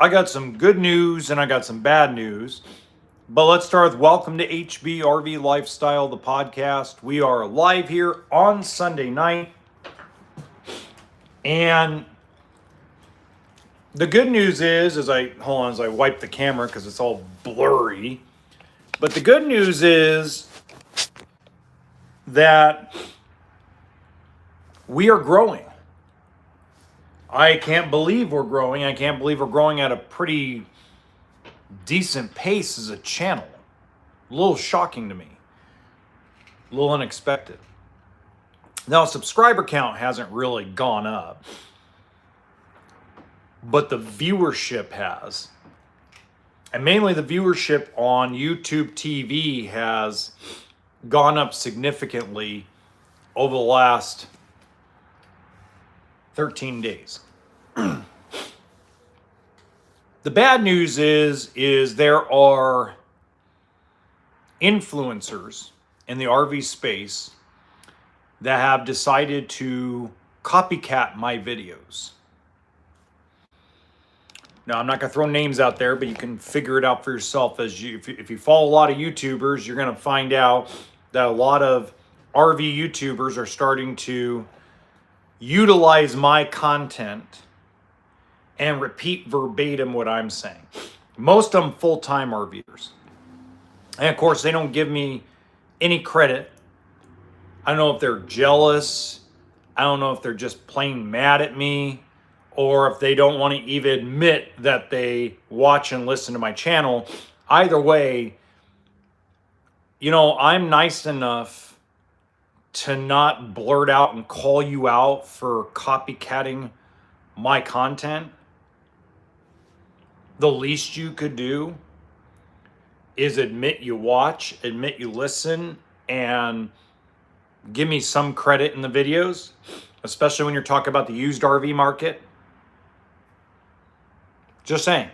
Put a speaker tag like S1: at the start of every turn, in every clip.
S1: I got some good news and I got some bad news. But let's start with welcome to HBRV Lifestyle, the podcast. We are live here on Sunday night. And the good news is, as I wipe the camera because it's all blurry. But the good news is that we are growing. I can't believe we're growing. I can't believe we're growing at a pretty decent pace as a channel. A little shocking to me. A little unexpected. Now, subscriber count hasn't really gone up, but the viewership has. And mainly the viewership on YouTube TV has gone up significantly over the last 13 days. The bad news is there are influencers in the RV space that have decided to copycat my videos. Now, I'm not going to throw names out there, but you can figure it out for yourself. If you follow a lot of YouTubers, you're going to find out that a lot of RV YouTubers are starting to utilize my content and repeat verbatim what I'm saying. Most of them full-time RVers. And of course, they don't give me any credit. I don't know if they're jealous. I don't know if they're just plain mad at me, or if they don't want to even admit that they watch and listen to my channel. Either way, I'm nice enough to not blurt out and call you out for copycatting my content. The least you could do is admit you watch, admit you listen, and give me some credit in the videos, especially when you're talking about the used RV market. Just saying.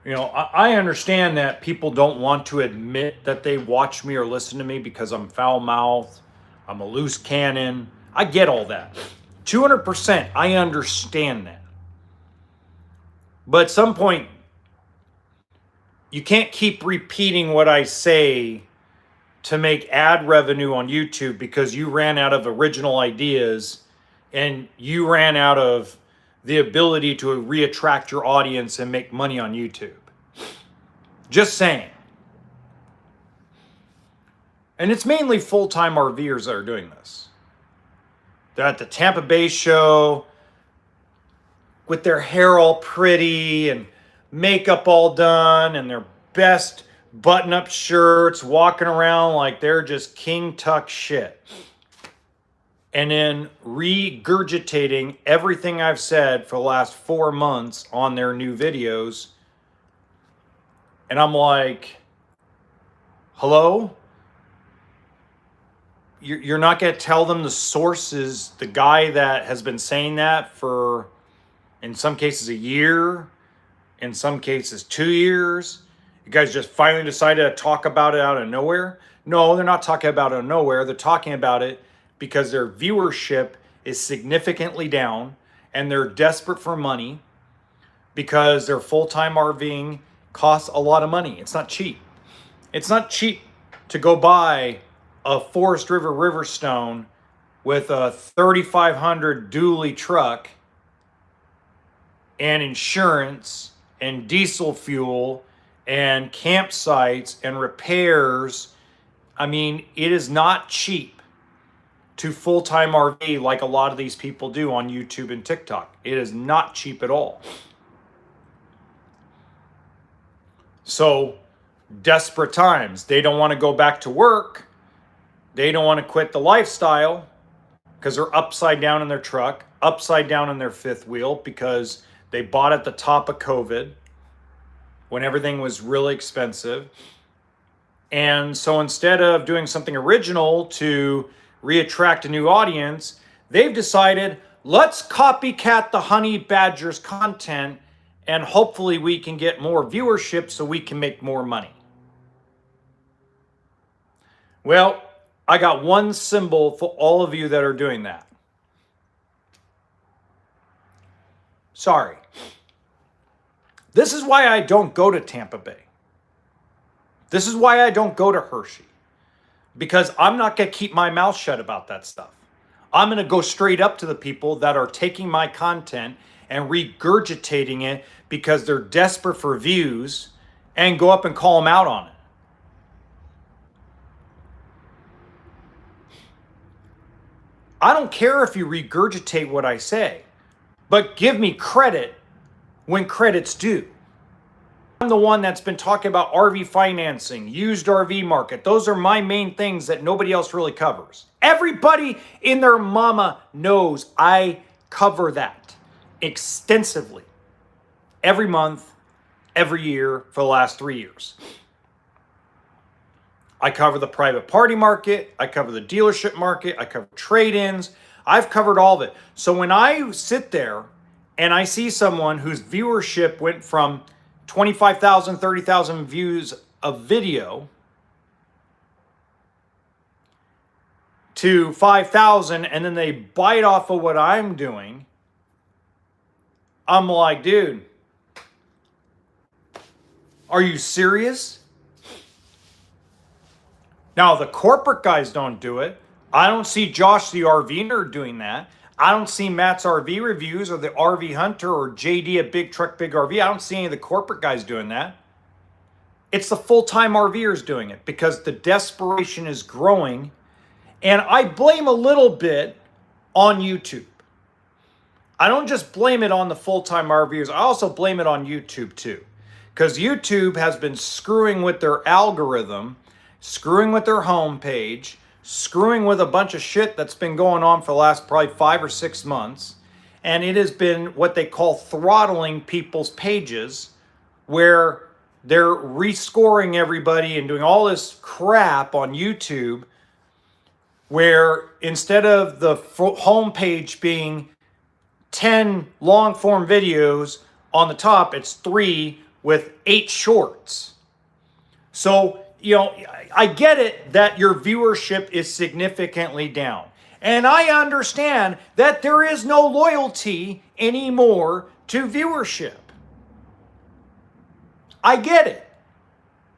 S1: I understand that people don't want to admit that they watch me or listen to me because I'm foul-mouthed, I'm a loose cannon. I get all that. 200%, I understand that. But at some point, you can't keep repeating what I say to make ad revenue on YouTube because you ran out of original ideas and you ran out of the ability to reattract your audience and make money on YouTube. Just saying. And it's mainly full-time RVers that are doing this. They're at the Tampa Bay show with their hair all pretty and makeup all done and their best button-up shirts, walking around like they're just king tux shit. And then regurgitating everything I've said for the last 4 months on their new videos. And I'm like, hello? You're not going to tell them the sources, the guy that has been saying that for, in some cases, a year, in some cases, 2 years. You guys just finally decided to talk about it out of nowhere? No, they're not talking about it out of nowhere. They're talking about it because their viewership is significantly down and they're desperate for money because their full-time RVing costs a lot of money. It's not cheap. It's not cheap to go buy a Forest River Riverstone with a 3,500 dually truck and insurance and diesel fuel and campsites and repairs. I mean, it is not cheap to full-time RV like a lot of these people do on YouTube and TikTok. It is not cheap at all. So, desperate times. They don't want to go back to work. They don't want to quit the lifestyle because they're upside down in their truck, upside down in their fifth wheel because they bought at the top of COVID when everything was really expensive. And so instead of doing something original to reattract a new audience, they've decided, let's copycat the Honey Badgers content and hopefully we can get more viewership so we can make more money. Well, I got one symbol for all of you that are doing that. Sorry. This is why I don't go to Tampa Bay. This is why I don't go to Hershey. Because I'm not going to keep my mouth shut about that stuff. I'm going to go straight up to the people that are taking my content and regurgitating it because they're desperate for views and go up and call them out on it. I don't care if you regurgitate what I say, but give me credit when credit's due. I'm the one that's been talking about RV financing, used RV market. Those are my main things that nobody else really covers. Everybody in their mama knows I cover that extensively every month, every year for the last 3 years. I cover the private party market. I cover the dealership market. I cover trade-ins. I've covered all of it. So when I sit there and I see someone whose viewership went from 25,000, 30,000 views of video to 5,000, and then they bite off of what I'm doing, I'm like, dude, are you serious? Now, the corporate guys don't do it. I don't see Josh the RV Nerd doing that. I don't see Matt's RV Reviews or the RV Hunter or JD at Big Truck Big RV. I don't see any of the corporate guys doing that. It's the full-time RVers doing it because the desperation is growing. And I blame a little bit on YouTube. I don't just blame it on the full-time RVers. I also blame it on YouTube too. Because YouTube has been screwing with their algorithm, screwing with their homepage, screwing with a bunch of shit that's been going on for the last probably 5 or 6 months. And it has been what they call throttling people's pages, where they're rescoring everybody and doing all this crap on YouTube, where instead of the homepage being 10 long form videos on the top, it's 3 with 8 shorts. So, you know, I get it that your viewership is significantly down. And I understand that there is no loyalty anymore to viewership. I get it,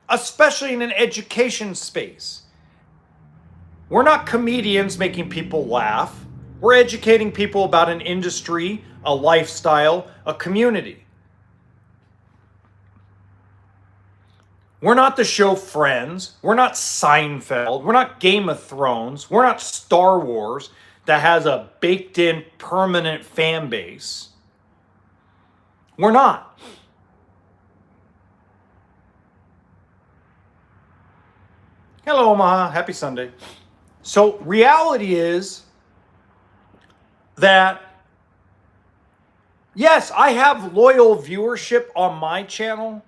S1: especially in an education space. We're not comedians making people laugh. We're educating people about an industry, a lifestyle, a community. We're not the show Friends. We're not Seinfeld. We're not Game of Thrones. We're not Star Wars that has a baked-in permanent fan base. We're not. Hello, Omaha. Happy Sunday. So reality is that, yes, I have loyal viewership on my channel.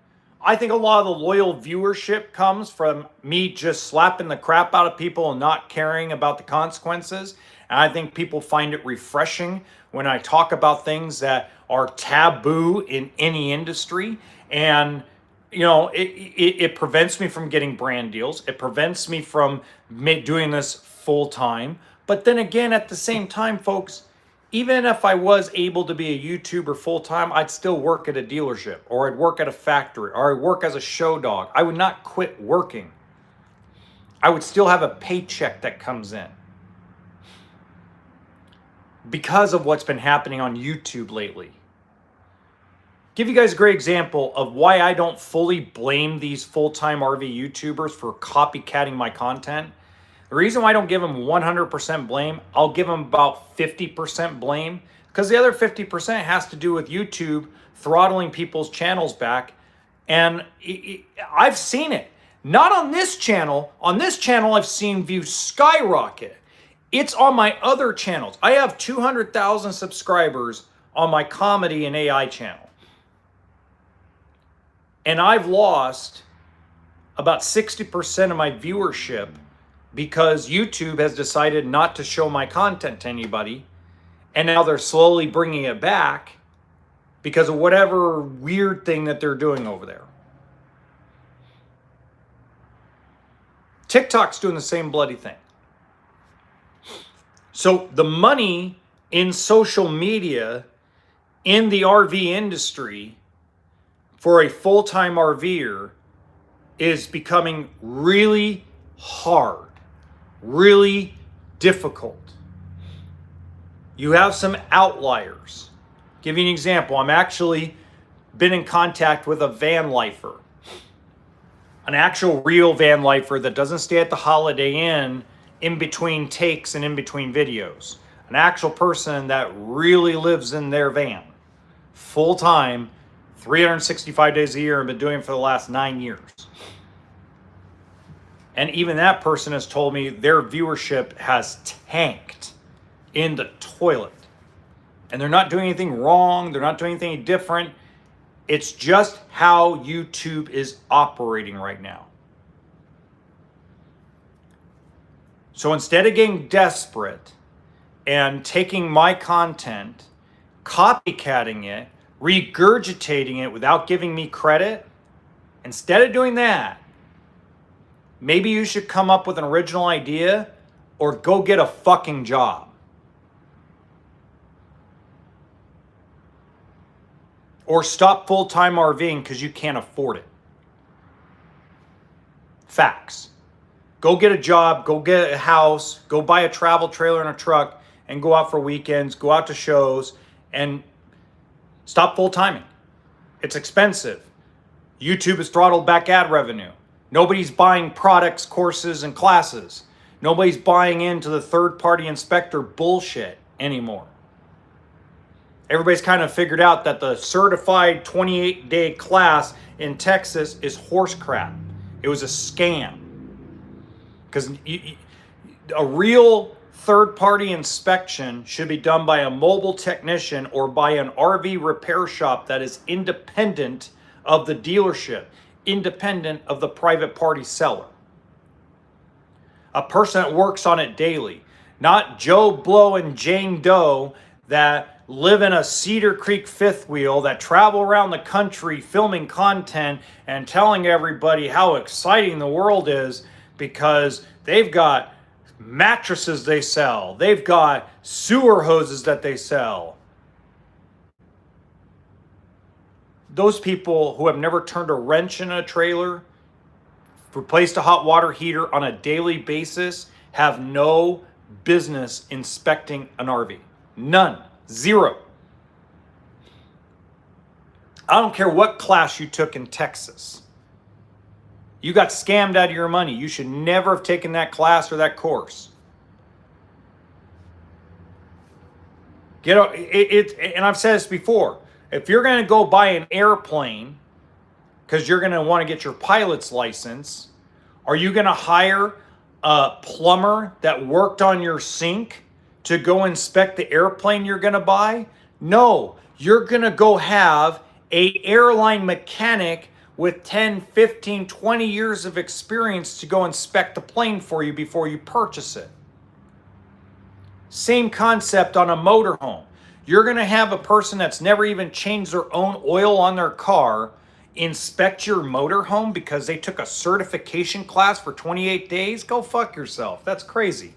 S1: I think a lot of the loyal viewership comes from me just slapping the crap out of people and not caring about the consequences. And I think people find it refreshing when I talk about things that are taboo in any industry. And, you know, it prevents me from getting brand deals. It prevents me from doing this full time. But then again, at the same time, folks, even if I was able to be a YouTuber full time, I'd still work at a dealership, or I'd work at a factory, or I'd work as a show dog. I would not quit working. I would still have a paycheck that comes in because of what's been happening on YouTube lately. Give you guys a great example of why I don't fully blame these full-time RV YouTubers for copycatting my content. The reason why I don't give them 100% blame, I'll give them about 50% blame, because the other 50% has to do with YouTube throttling people's channels back. And I've seen it. Not on this channel. On this channel, I've seen views skyrocket. It's on my other channels. I have 200,000 subscribers on my comedy and AI channel. And I've lost about 60% of my viewership because YouTube has decided not to show my content to anybody. And now they're slowly bringing it back because of whatever weird thing that they're doing over there. TikTok's doing the same bloody thing. So the money in social media in the RV industry for a full-time RVer is becoming really hard, really difficult. You have some outliers. Give you an example. I'm actually been in contact with a van lifer, an actual real van lifer that doesn't stay at the Holiday Inn in between takes and in between videos. An actual person that really lives in their van, full time, 365 days a year, and been doing it for the last 9 years. And even that person has told me their viewership has tanked in the toilet. And they're not doing anything wrong. They're not doing anything different. It's just how YouTube is operating right now. So instead of getting desperate and taking my content, copycatting it, regurgitating it without giving me credit, instead of doing that, maybe you should come up with an original idea or go get a fucking job. Or stop full-time RVing because you can't afford it. Facts. Go get a job, go get a house, go buy a travel trailer and a truck, and go out for weekends, go out to shows, and stop full-timing. It's expensive. YouTube has throttled back ad revenue. Nobody's buying products, courses, and classes. Nobody's buying into the third-party inspector bullshit anymore. Everybody's kind of figured out that the certified 28-day class in Texas is horse crap. It was a scam. Because a real third-party inspection should be done by a mobile technician or by an RV repair shop that is independent of the dealership, independent of the private party seller. A person that works on it daily, not Joe Blow and Jane Doe that live in a Cedar Creek fifth wheel that travel around the country filming content and telling everybody how exciting the world is because they've got mattresses they sell, they've got sewer hoses that they sell. Those people who have never turned a wrench in a trailer, replaced a hot water heater on a daily basis, have no business inspecting an RV. None. Zero. I don't care what class you took in Texas. You got scammed out of your money. You should never have taken that class or that course. And I've said this before. If you're going to go buy an airplane because you're going to want to get your pilot's license, are you going to hire a plumber that worked on your sink to go inspect the airplane you're going to buy? No, you're going to go have an airline mechanic with 10, 15, 20 years of experience to go inspect the plane for you before you purchase it. Same concept on a motorhome. You're going to have a person that's never even changed their own oil on their car inspect your motorhome because they took a certification class for 28 days? Go fuck yourself. That's crazy.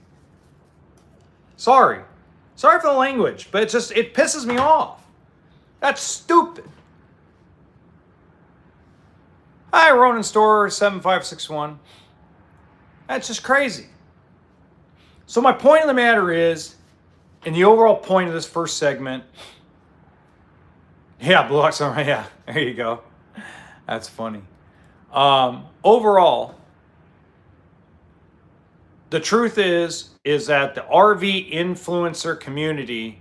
S1: Sorry for the language, but it pisses me off. That's stupid. Hi, Ronin Store 7561. That's just crazy. So my point of the matter is, and the overall point of this first segment, yeah, Blue Ox, yeah, there you go. That's funny. Overall, the truth is that the RV influencer community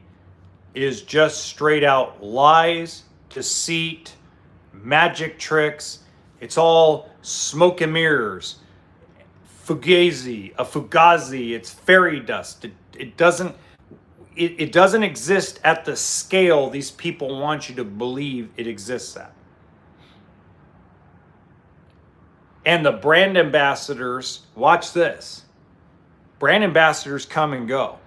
S1: is just straight out lies, deceit, magic tricks. It's all smoke and mirrors. Fugazi, it's fairy dust. It doesn't exist at the scale these people want you to believe it exists at. And the brand ambassadors, watch this. Brand ambassadors come and go.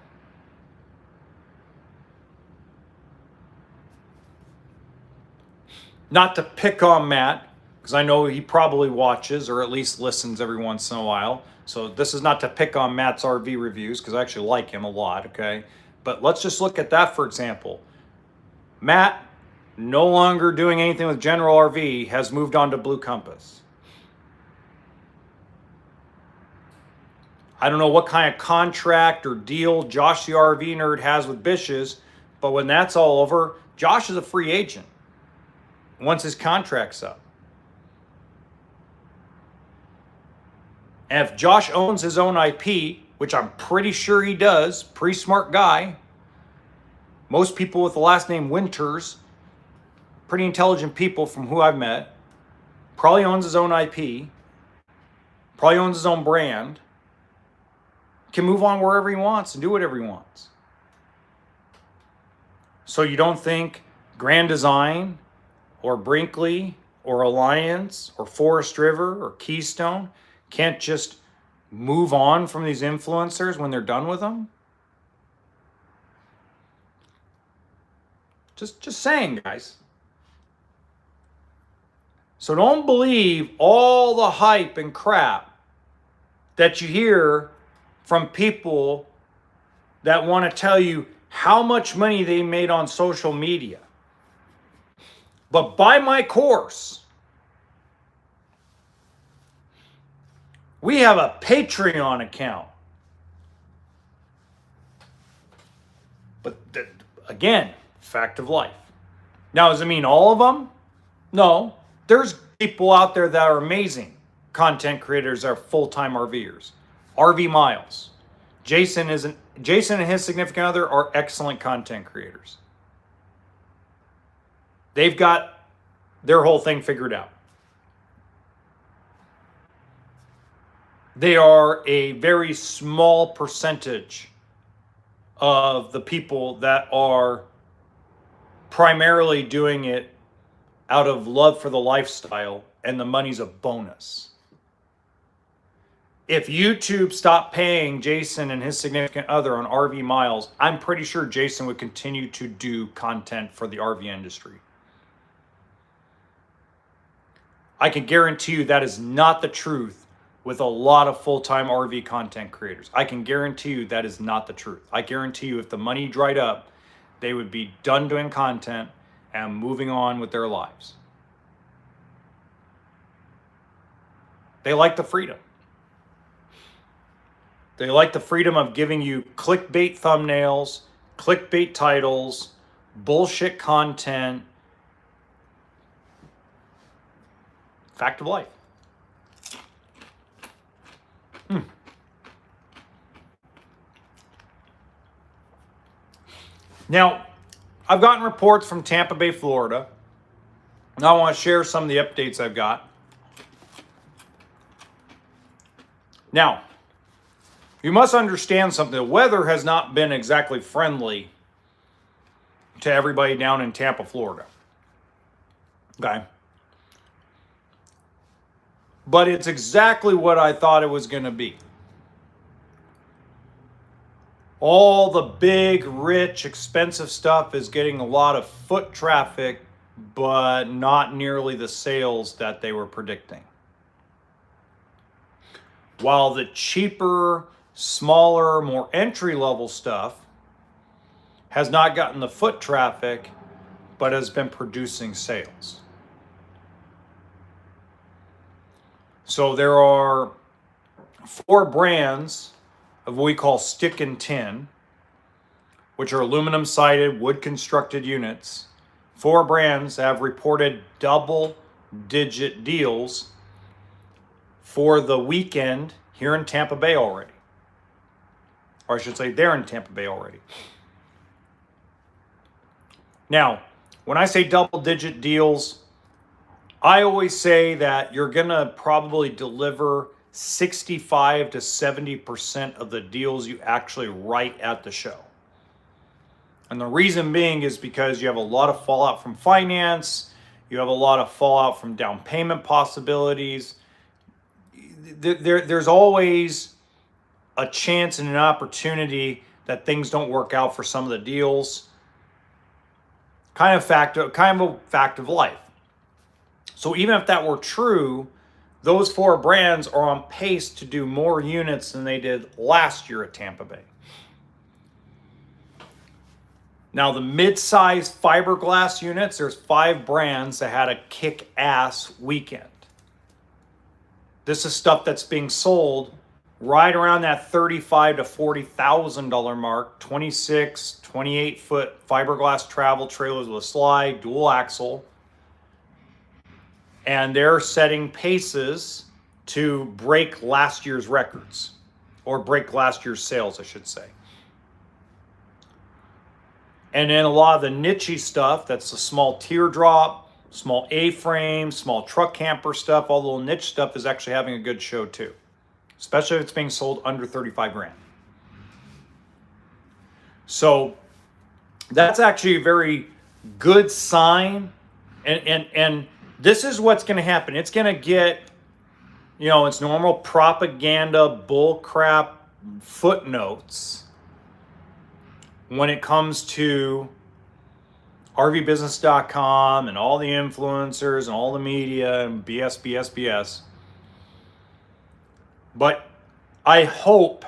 S1: Not to pick on Matt, because I know he probably watches or at least listens every once in a while. So this is not to pick on Matt's RV reviews, because I actually like him a lot, okay? But let's just look at that, for example. Matt, no longer doing anything with General RV, has moved on to Blue Compass. I don't know what kind of contract or deal Josh the RV nerd has with Bishes, but when that's all over, Josh is a free agent once his contract's up. And if Josh owns his own IP, which I'm pretty sure he does, pretty smart guy, most people with the last name Winters, pretty intelligent people from who I've met, probably owns his own IP, probably owns his own brand, can move on wherever he wants and do whatever he wants. So you don't think Grand Design or Brinkley or Alliance or Forest River or Keystone can't just move on from these influencers when they're done with them? Just saying, guys. So don't believe all the hype and crap that you hear from people that want to tell you how much money they made on social media. But buy my course. We have a Patreon account. But again, fact of life. Now, does it mean all of them? No. There's people out there that are amazing content creators that are full-time RVers. RV Miles. Jason and his significant other are excellent content creators. They've got their whole thing figured out. They are a very small percentage of the people that are primarily doing it out of love for the lifestyle, and the money's a bonus. If YouTube stopped paying Jason and his significant other on RV Miles, I'm pretty sure Jason would continue to do content for the RV industry. I can guarantee you that is not the truth with a lot of full-time RV content creators. I can guarantee you that is not the truth. I guarantee you if the money dried up, they would be done doing content and moving on with their lives. They like the freedom. They like the freedom of giving you clickbait thumbnails, clickbait titles, bullshit content. Fact of life. Now, I've gotten reports from Tampa Bay, Florida, and I want to share some of the updates I've got. Now, you must understand something. The weather has not been exactly friendly to everybody down in Tampa, Florida. Okay? But it's exactly what I thought it was going to be. All the big, rich, expensive stuff is getting a lot of foot traffic, but not nearly the sales that they were predicting. While the cheaper, smaller, more entry-level stuff has not gotten the foot traffic, but has been producing sales. So there are 4 brands of what we call stick and tin, which are aluminum-sided, wood-constructed units. 4 brands have reported double-digit deals for the weekend here in Tampa Bay already. Or I should say they're in Tampa Bay already. Now, when I say double-digit deals, I always say that you're going to probably deliver 65 to 70% of the deals you actually write at the show. And the reason being is because you have a lot of fallout from finance, you have a lot of fallout from down payment possibilities. There's always a chance and an opportunity that things don't work out for some of the deals. Kind of a fact of life. So even if that were true, those 4 brands are on pace to do more units than they did last year at Tampa Bay. Now, the mid-size fiberglass units, there's 5 brands that had a kick-ass weekend. This is stuff that's being sold right around that $35,000 to $40,000 mark. 26, 28-foot fiberglass travel trailers with a slide, dual axle. And they're setting paces to break last year's records, or break last year's sales, I should say. And then a lot of the niche stuff, that's the small teardrop, small A-frame, small truck camper stuff, all the little niche stuff is actually having a good show too. Especially if it's being sold under 35 grand. So that's actually a very good sign. And this is what's going to happen. It's going to get, its normal propaganda, bullcrap footnotes when it comes to RVbusiness.com and all the influencers and all the media and BS. But I hope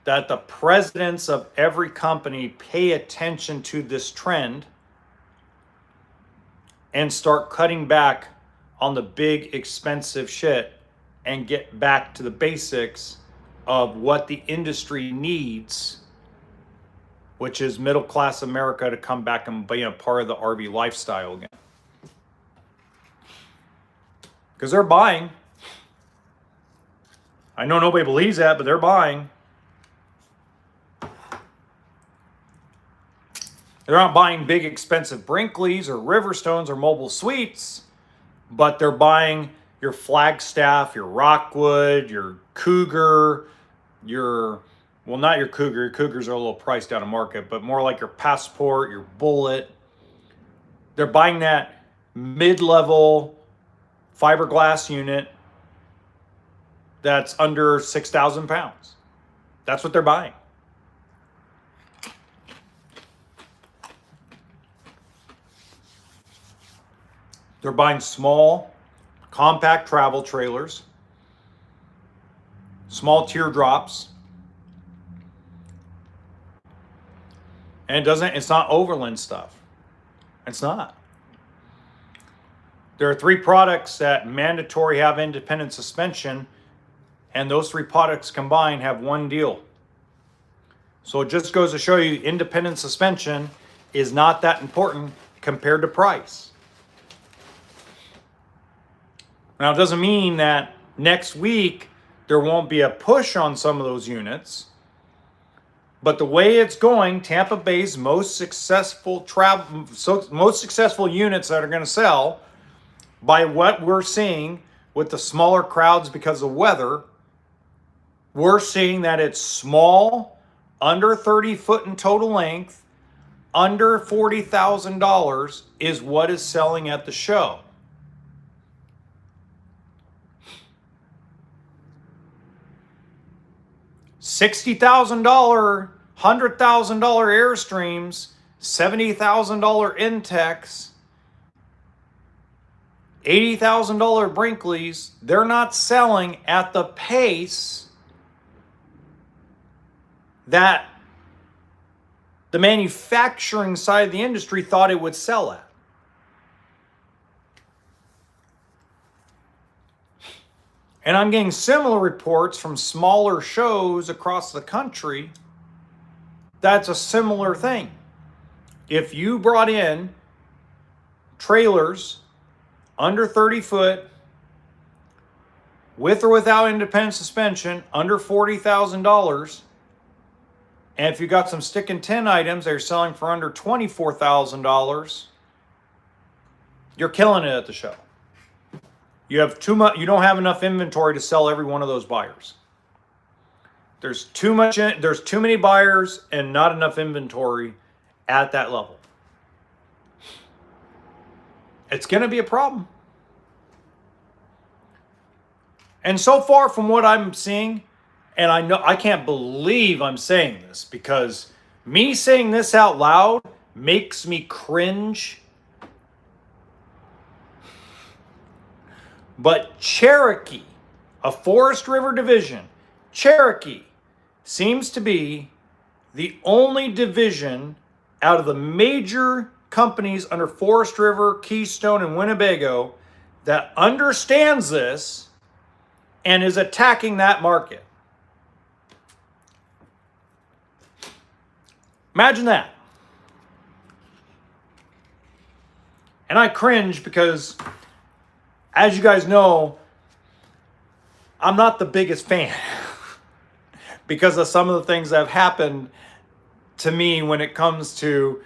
S1: that the presidents of every company pay attention to this trend and start cutting back on the big expensive shit and get back to the basics of what the industry needs, which is middle-class America to come back and be a part of the RV lifestyle again. Because they're buying. I know nobody believes that, but they're buying. They're not buying big, expensive Brinkleys or Riverstones or mobile suites, but they're buying your Flagstaff, your Rockwood, your Cougar, not your Cougar. Your Cougars are a little priced out of market, but more like your Passport, your Bullet. They're buying that mid-level fiberglass unit that's under 6,000 pounds. That's what they're buying. They're buying small, compact travel trailers, small teardrops. And it's not overland stuff. It's not. There are 3 products that mandatory have independent suspension, and those 3 products combined have one deal. So it just goes to show you independent suspension is not that important compared to price. Now, it doesn't mean that next week there won't be a push on some of those units. But the way it's going, Tampa Bay's most successful units that are going to sell, by what we're seeing with the smaller crowds because of weather, we're seeing that it's small, under 30 foot in total length, under $40,000 is what is selling at the show. $60,000, $100,000 Airstreams, $70,000 Intex, $80,000 Brinkleys, they're not selling at the pace that the manufacturing side of the industry thought it would sell at. And I'm getting similar reports from smaller shows across the country. That's a similar thing. If you brought in trailers under 30 foot, with or without independent suspension, under $40,000, and if you got some stick and tin items they're selling for under $24,000, you're killing it at the show. You have too much. You don't have enough inventory to sell every one of those buyers. There's too many buyers and not enough inventory at that level. It's going to be a problem. And so far from what I'm seeing, and I can't believe I'm saying this, because me saying this out loud makes me cringe. But Cherokee, a Forest River division, Cherokee seems to be the only division out of the major companies under Forest River, Keystone, and Winnebago that understands this and is attacking that market. Imagine that. And I cringe because, as you guys know, I'm not the biggest fan because of some of the things that have happened to me when it comes to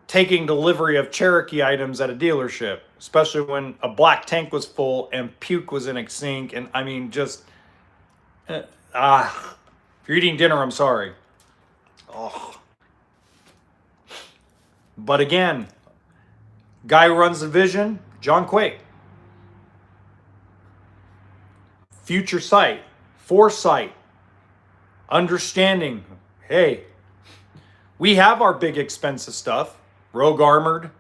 S1: taking delivery of Cherokee items at a dealership, especially when a black tank was full and puke was in a sink. And I mean, just, if you're eating dinner, I'm sorry. Oh. But again, guy who runs the division, John Quake. Future sight, foresight, understanding. Hey, we have our big expensive stuff. Rogue Armored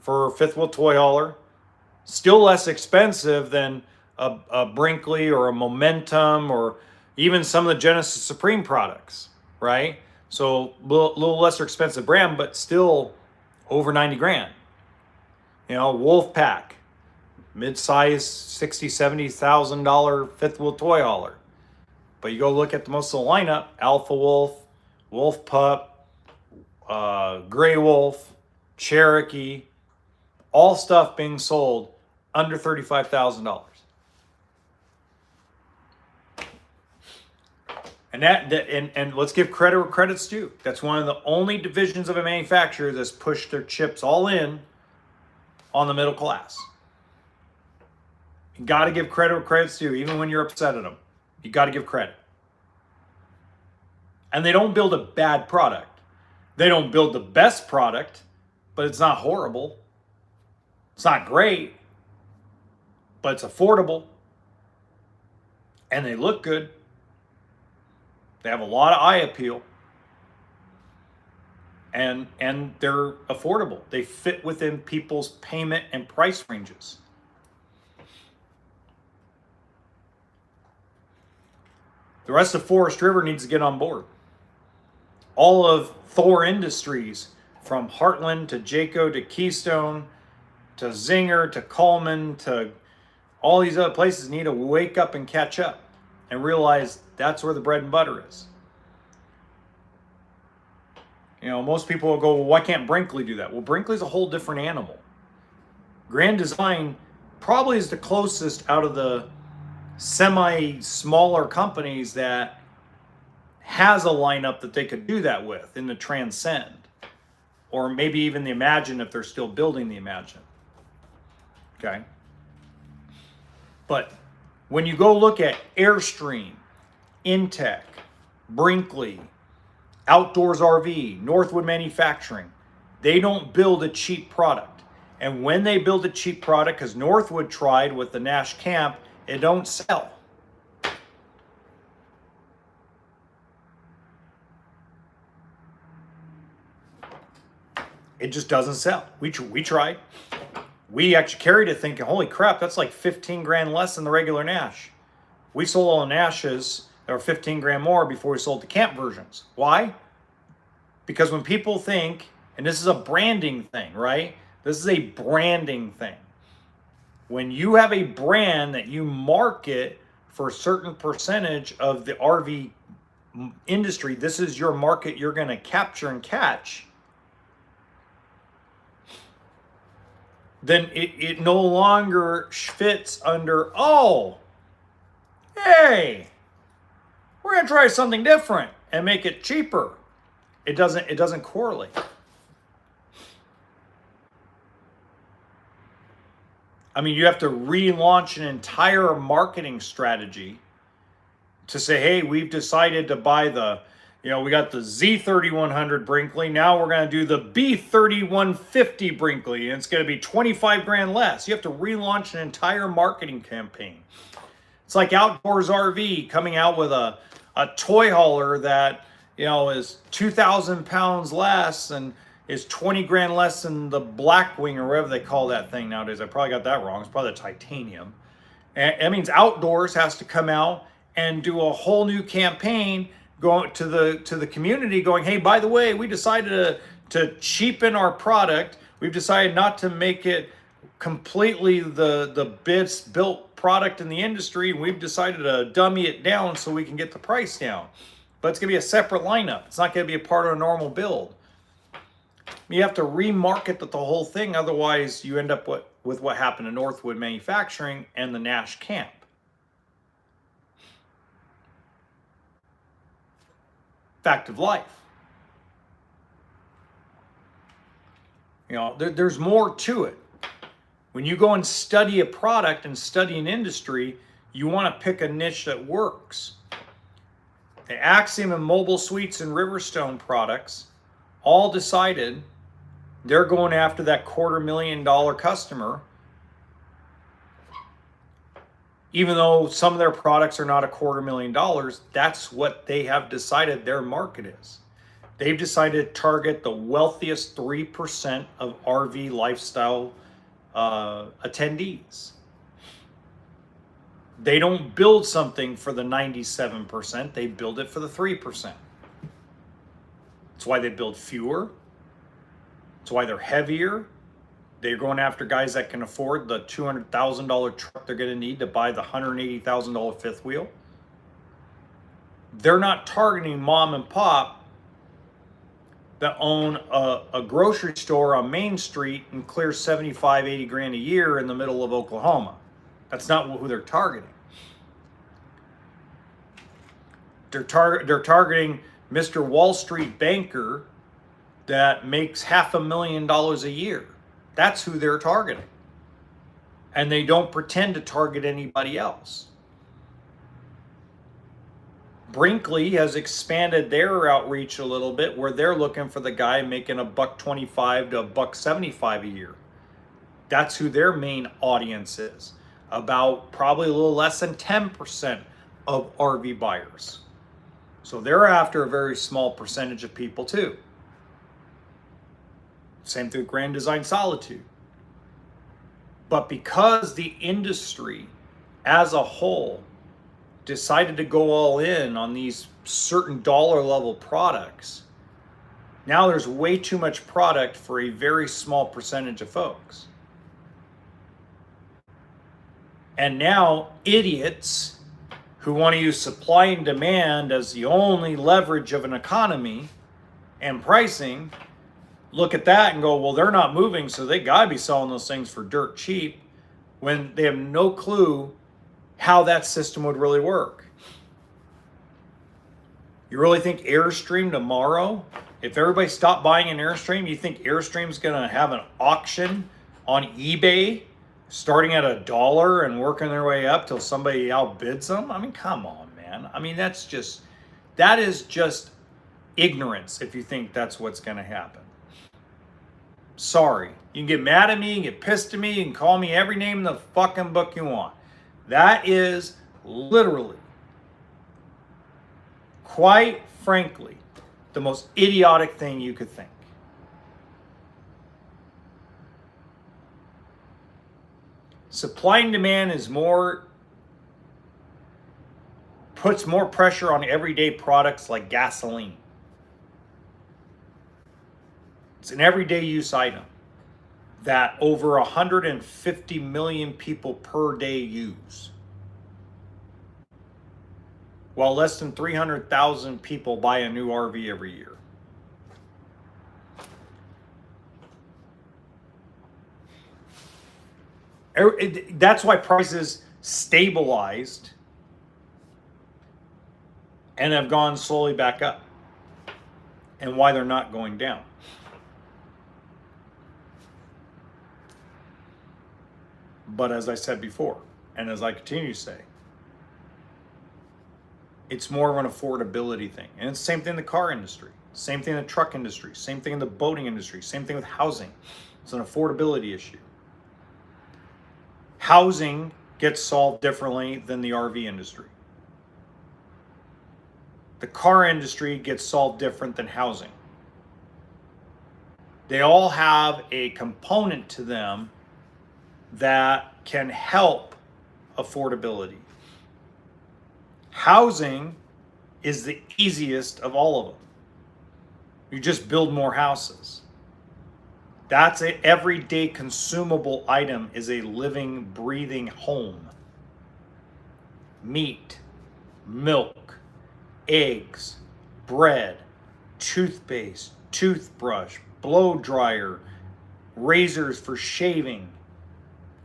S1: for fifth wheel toy hauler. Still less expensive than a Brinkley or a Momentum or even some of the Genesis Supreme products, right? So a little lesser expensive brand, but still over 90 grand. You know, Wolfpack, mid-size $60,000, $70,000 fifth wheel toy hauler. But you go look at the most of the lineup: Alpha Wolf, Wolf Pup, Gray Wolf, Cherokee, all stuff being sold under $35,000. And let's give credit where credit's due. That's one of the only divisions of a manufacturer that's pushed their chips all in on the middle class. You got to give credit where credit's due, even when you're upset at them. You got to give credit. And they don't build a bad product. They don't build the best product, but it's not horrible. It's not great, but it's affordable. And they look good. They have a lot of eye appeal. And they're affordable. They fit within people's payment and price ranges. The rest of Forest River needs to get on board. All of Thor Industries, from Heartland to Jayco to Keystone to Zinger to Coleman to all these other places, need to wake up and catch up and realize that's where the bread and butter is. You know, most people will go, well, why can't Brinkley do that? Well, Brinkley's a whole different animal. Grand Design probably is the closest out of the semi-smaller companies that has a lineup that they could do that with in the Transcend. Or maybe even the Imagine if they're still building the Imagine. Okay? But when you go look at Airstream, Intech, Brinkley, Outdoors RV, Northwood Manufacturing, they don't build a cheap product. And when they build a cheap product, because Northwood tried with the Nash Camp, it don't sell. It just doesn't sell. We tried. We actually carried it thinking, holy crap, that's like 15 grand less than the regular Nash. We sold all the Nashes that were 15 grand more before we sold the camp versions. Why? Because when people think, and this is a branding thing, right? This is a branding thing. When you have a brand that you market for a certain percentage of the RV industry, this is your market you're going to capture and catch, then it no longer fits under, oh, hey, we're going to try something different and make it cheaper. It doesn't correlate. I mean, you have to relaunch an entire marketing strategy to say, hey, we've decided to buy the, we got the Z3100 Brinkley. Now we're going to do the B3150 Brinkley, and it's going to be 25 grand less. You have to relaunch an entire marketing campaign. It's like Outdoors RV coming out with a toy hauler that, is 2,000 pounds less and is 20 grand less than the Blackwing or whatever they call that thing nowadays. I probably got that wrong. It's probably the titanium. And that means Outdoors has to come out and do a whole new campaign going to the community going, hey, by the way, we decided to To cheapen our product, we've decided not to make it completely the best built product in the industry. We've decided to dummy it down so we can get the price down. But it's going to be a separate lineup. It's not going to be a part of a normal build. You have to remarket the whole thing. Otherwise, you end up with what happened to Northwood Manufacturing and the Nash camp. Fact of life. You know, there's more to it. When you go and study a product and study an industry, you want to pick a niche that works. The Axiom and Mobile Suites and Riverstone products all decided they're going after that $250,000 customer, even though some of their products are not $250,000. That's what they have decided their market is. They've decided to target the wealthiest 3% of RV lifestyle attendees. They don't build something for the 97%, they build it for the 3%. That's why they build fewer. That's why they're heavier. They're going after guys that can afford the $200,000 truck they're going to need to buy the $180,000 fifth wheel. They're not targeting mom and pop that own a grocery store on Main Street and clear 75, 80 grand a year in the middle of Oklahoma. That's not who they're targeting. They're targeting Mr. Wall Street banker that makes $500,000 a year. That's who they're targeting. And they don't pretend to target anybody else. Brinkley has expanded their outreach a little bit where they're looking for the guy making $125 to $175 a year. That's who their main audience is. About probably a little less than 10% of RV buyers. So they're after a very small percentage of people too. Same thing with Grand Design Solitude. But because the industry as a whole decided to go all in on these certain dollar level products, now there's way too much product for a very small percentage of folks. And now idiots who want to use supply and demand as the only leverage of an economy and pricing look at that and go, well, they're not moving, so they got to be selling those things for dirt cheap, when they have no clue how that system would really work. You really think Airstream tomorrow, if everybody stopped buying an Airstream, you think Airstream's going to have an auction on eBay starting at $1 and working their way up till somebody outbids them? I mean, come on, man. I mean, that is just ignorance if you think that's what's going to happen. Sorry. You can get mad at me, you can get pissed at me, you can call me every name in the fucking book you want. That is literally, quite frankly, the most idiotic thing you could think. Supply and demand puts more pressure on everyday products like gasoline. It's an everyday use item that over 150 million people per day use, while less than 300,000 people buy a new RV every year. That's why prices stabilized and have gone slowly back up, and why they're not going down. But as I said before, and as I continue to say, it's more of an affordability thing. And it's the same thing in the car industry, same thing in the truck industry, same thing in the boating industry, same thing with housing. It's an affordability issue. Housing gets solved differently than the RV industry. The car industry gets solved different than housing. They all have a component to them that can help affordability. Housing is the easiest of all of them. You just build more houses. That's an everyday consumable item, is a living, breathing home. Meat, milk, eggs, bread, toothpaste, toothbrush, blow dryer, razors for shaving,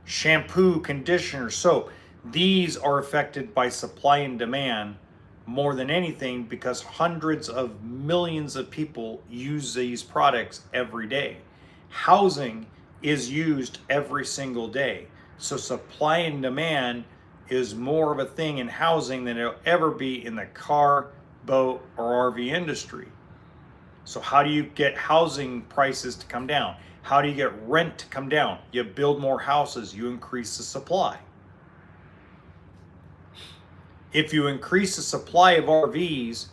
S1: shampoo, conditioner, soap. These are affected by supply and demand more than anything because hundreds of millions of people use these products every day. Housing is used every single day. So supply and demand is more of a thing in housing than it'll ever be in the car, boat, or RV industry. So how do you get housing prices to come down? How do you get rent to come down? You build more houses, you increase the supply. If you increase the supply of RVs,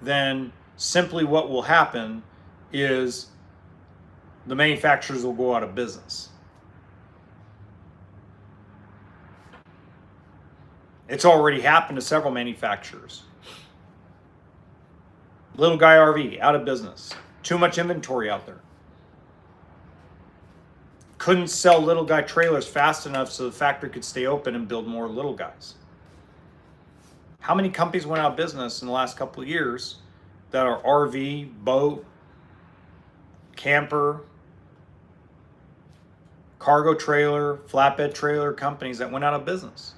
S1: then simply what will happen is the manufacturers will go out of business. It's already happened to several manufacturers. Little Guy RV, out of business. Too much inventory out there. Couldn't sell Little Guy trailers fast enough so the factory could stay open and build more Little Guys. How many companies went out of business in the last couple of years that are RV, boat, camper, cargo trailer, flatbed trailer companies that went out of business?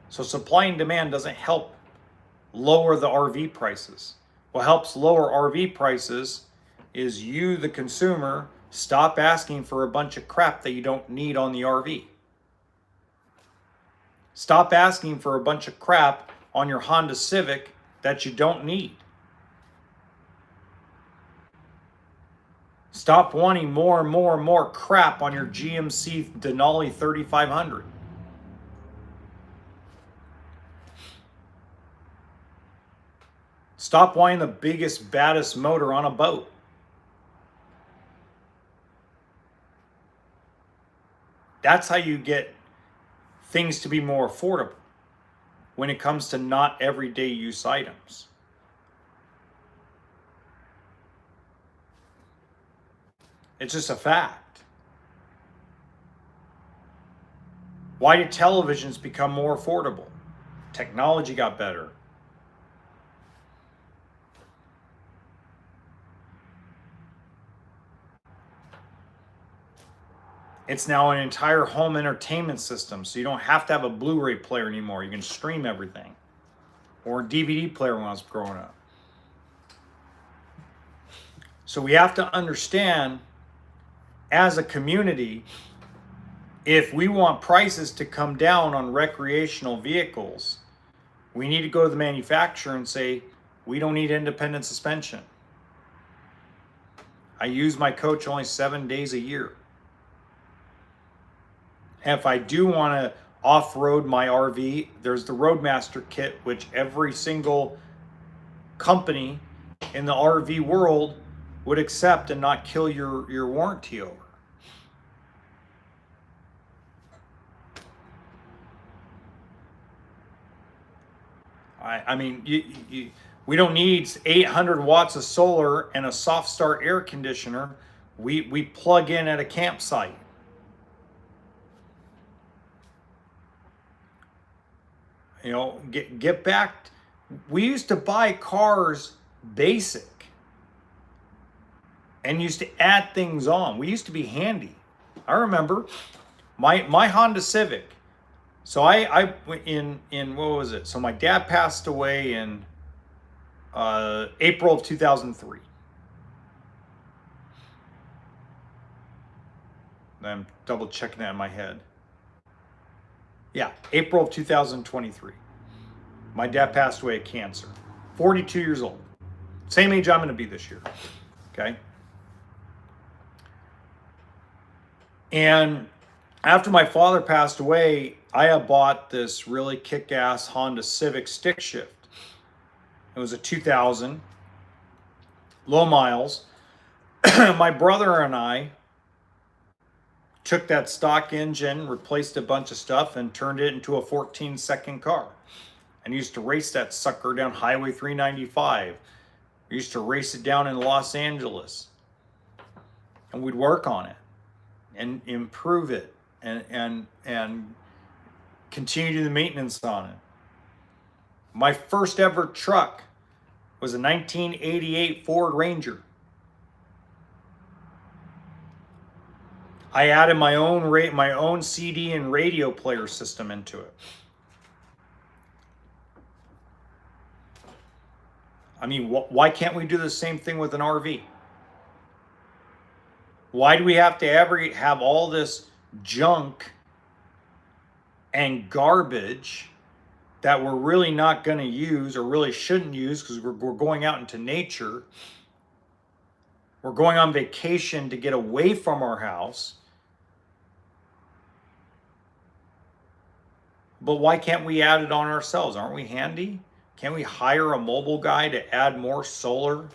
S1: So supply and demand doesn't help lower the RV prices. What helps lower RV prices is you, the consumer, stop asking for a bunch of crap that you don't need on the RV. Stop asking for a bunch of crap on your Honda Civic that you don't need. Stop wanting more and more and more crap on your GMC Denali 3500. Stop wanting the biggest, baddest motor on a boat. That's how you get things to be more affordable when it comes to not everyday use items. It's just a fact. Why did televisions become more affordable? Technology got better. It's now an entire home entertainment system, so you don't have to have a Blu-ray player anymore. You can stream everything. Or a DVD player when I was growing up. So we have to understand, as a community, if we want prices to come down on recreational vehicles, we need to go to the manufacturer and say, we don't need independent suspension. I use my coach only 7 days a year. And if I do want to off-road my RV, there's the Roadmaster kit, which every single company in the RV world would accept and not kill your warranty over. I mean, we don't need 800 watts of solar and a soft start air conditioner. We plug in at a campsite. You know, get back. We used to buy cars basic and used to add things on. We used to be handy. I remember my Honda Civic. So I in what was it? So my dad passed away in April of 2003. I'm double checking that in my head. Yeah, April of 2023. My dad passed away of cancer. 42 years old. Same age I'm going to be this year. Okay. And after my father passed away, I had bought this really kick-ass Honda Civic stick shift. It was a 2000, low miles. My brother and I took that stock engine, replaced a bunch of stuff, and turned it into a 14-second car. And used to race that sucker down Highway 395, We used to race it down in Los Angeles, and we'd work on it and improve it and continue to do the maintenance on it. My first ever truck was a 1988 Ford Ranger. I added my own CD and radio player system into it. I mean, why can't we do the same thing with an RV? Why do we have to have all this junk and garbage that we're really not going to use or really shouldn't use because we're going out into nature? We're going on vacation to get away from our house. But why can't we add it on ourselves? Aren't we handy? Can't we hire a mobile guy to add more solar?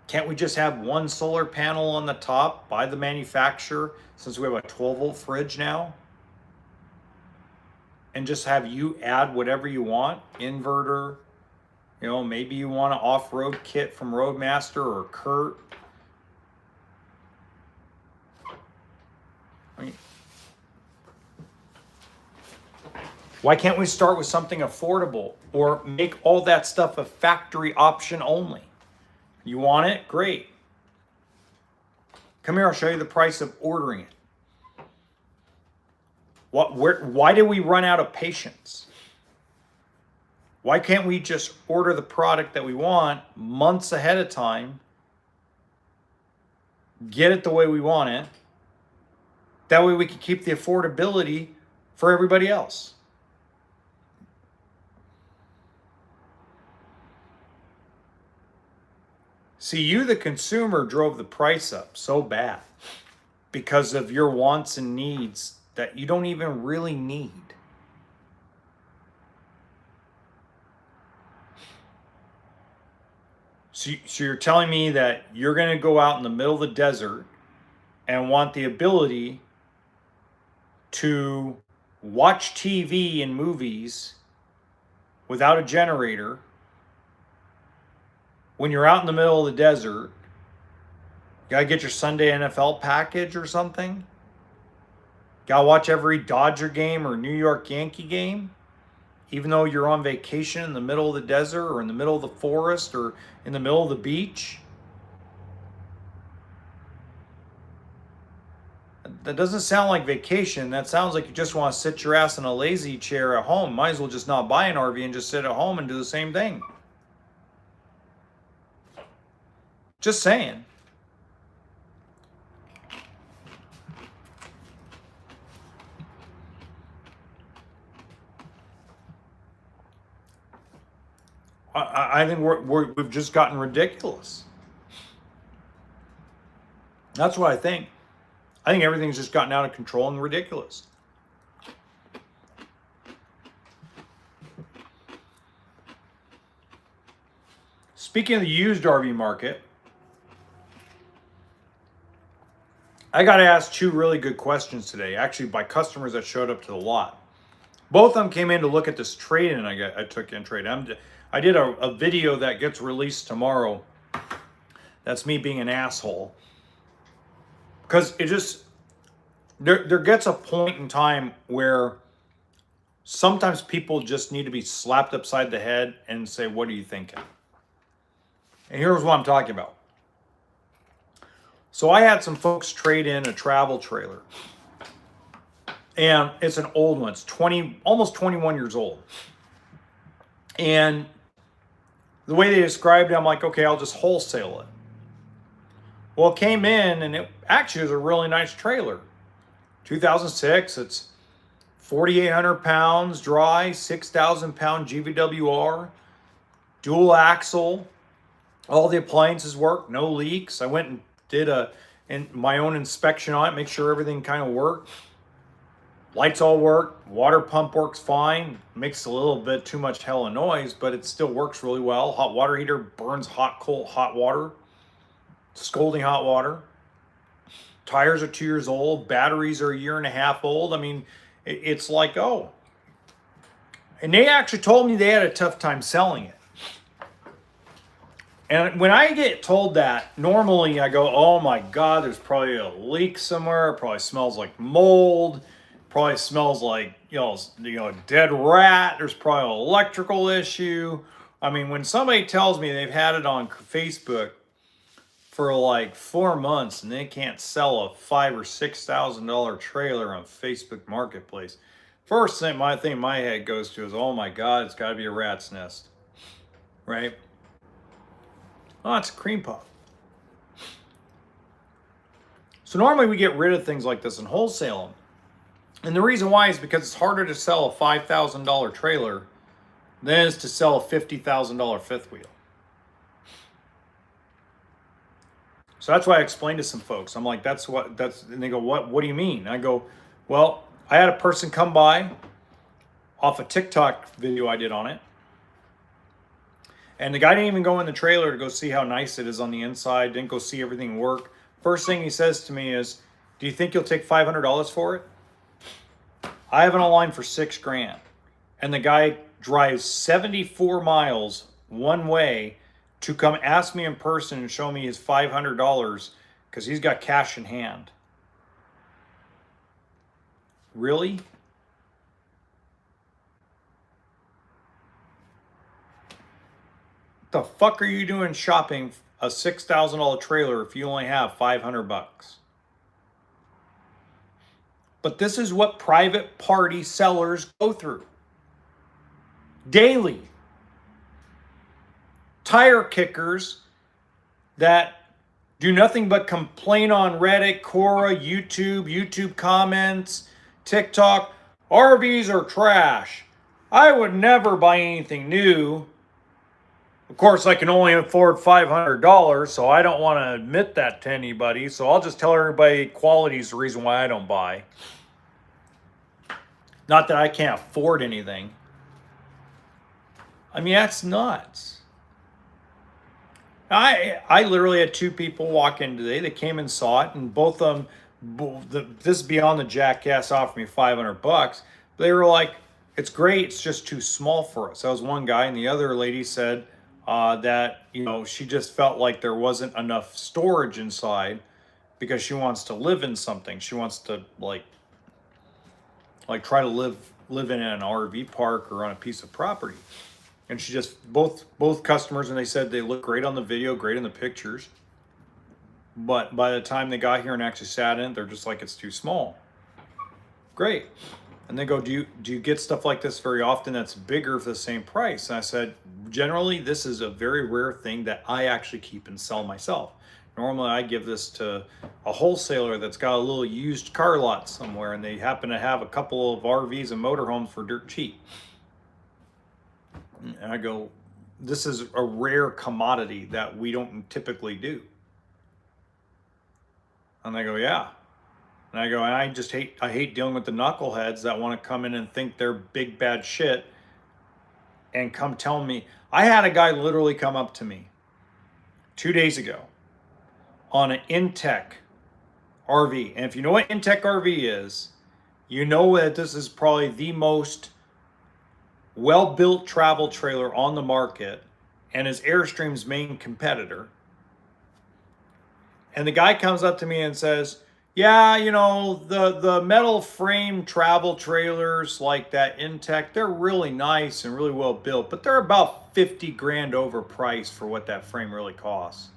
S1: Can't we just have one solar panel on the top by the manufacturer, since we have a 12-volt fridge now? And just have you add whatever you want, inverter, maybe you want an off-road kit from Roadmaster or Kurt. I mean, why can't we start with something affordable or make all that stuff a factory option only? You want it? Great. Come here, I'll show you the price of ordering it. Why did we run out of patience? Why can't we just order the product that we want months ahead of time, get it the way we want it? That way we can keep the affordability for everybody else. See, you, the consumer, drove the price up so bad because of your wants and needs that you don't even really need. So you're telling me that you're going to go out in the middle of the desert and want the ability to watch TV and movies without a generator when you're out in the middle of the desert? You gotta get your Sunday NFL package or something? Gotta watch every Dodger game or New York Yankee game, even though you're on vacation in the middle of the desert or in the middle of the forest or in the middle of the beach? That doesn't sound like vacation. That sounds like you just want to sit your ass in a lazy chair at home. Might as well just not buy an RV and just sit at home and do the same thing. Just saying. I think we've just gotten ridiculous. That's what I think. I think everything's just gotten out of control and ridiculous. Speaking of the used RV market, I got asked two really good questions today, actually by customers that showed up to the lot. Both of them came in to look at this trade-in I took in trade-in. I did a video that gets released tomorrow. That's me being an asshole. Because it just, there gets a point in time where sometimes people just need to be slapped upside the head and say, what are you thinking? And here's what I'm talking about. So I had some folks trade in a travel trailer. And it's an old one. It's almost 21 years old. And the way they described it, I'm like, okay, I'll just wholesale it. Well, it came in and it actually was a really nice trailer. 2006, it's 4,800 pounds dry, 6,000 pound GVWR, dual axle, all the appliances work, no leaks. I went and did my own inspection on it, make sure everything kind of worked. Lights all work, water pump works fine, makes a little bit too much hell of noise, but it still works really well. Hot water heater burns hot water, scalding hot water. Tires are 2 years old, batteries are a year and a half old. I mean, it's like, oh. And they actually told me they had a tough time selling it. And when I get told that, normally I go, oh my God, there's probably a leak somewhere. It probably smells like mold. Probably smells like, a dead rat. There's probably an electrical issue. I mean, when somebody tells me they've had it on Facebook for like 4 months and they can't sell a $5,000 or $6,000 trailer on Facebook Marketplace, first thing my head goes to is, oh my God, it's got to be a rat's nest, right? Oh, it's a cream puff. So normally we get rid of things like this and wholesale them. And the reason why is because it's harder to sell a $5,000 trailer than it is to sell a $50,000 fifth wheel. So that's why I explained to some folks. I'm like, and they go, what do you mean? I go, well, I had a person come by off a TikTok video I did on it. And the guy didn't even go in the trailer to go see how nice it is on the inside, didn't go see everything work. First thing he says to me is, do you think you'll take $500 for it? I have it online for $6,000. And the guy drives 74 miles one way to come ask me in person and show me his $500 because he's got cash in hand. Really? What the fuck are you doing shopping a $6,000 trailer if you only have $500? But this is what private party sellers go through daily. Tire kickers that do nothing but complain on Reddit, Quora, YouTube comments, TikTok. RVs are trash. I would never buy anything new. Of course, I can only afford $500, so I don't want to admit that to anybody. So I'll just tell everybody quality is the reason why I don't buy. Not that I can't afford anything. I mean, that's nuts. I literally had two people walk in today. They came and saw it, and both of them, this Beyond the Jackass offered me $500. They were like, it's great, it's just too small for us. That was one guy, and the other lady said that, she just felt like there wasn't enough storage inside because she wants to live in something. She wants to like try to live in an RV park or on a piece of property. And she just, both customers, and they said they look great on the video, great in the pictures. But by the time they got here and actually sat in, they're just like, it's too small. Great. And they go, do you get stuff like this very often that's bigger for the same price? And I said, generally, this is a very rare thing that I actually keep and sell myself. Normally, I give this to a wholesaler that's got a little used car lot somewhere, and they happen to have a couple of RVs and motorhomes for dirt cheap. And I go, this is a rare commodity that we don't typically do. And they go, yeah. And I go, and I hate dealing with the knuckleheads that want to come in and think they're big bad shit and come tell me. I had a guy literally come up to me 2 days ago on an Intech RV. And if you know what Intech RV is, you know that this is probably the most well-built travel trailer on the market and is Airstream's main competitor. And the guy comes up to me and says, yeah, the metal frame travel trailers like that Intech, they're really nice and really well built, but they're about $50,000 overpriced for what that frame really costs.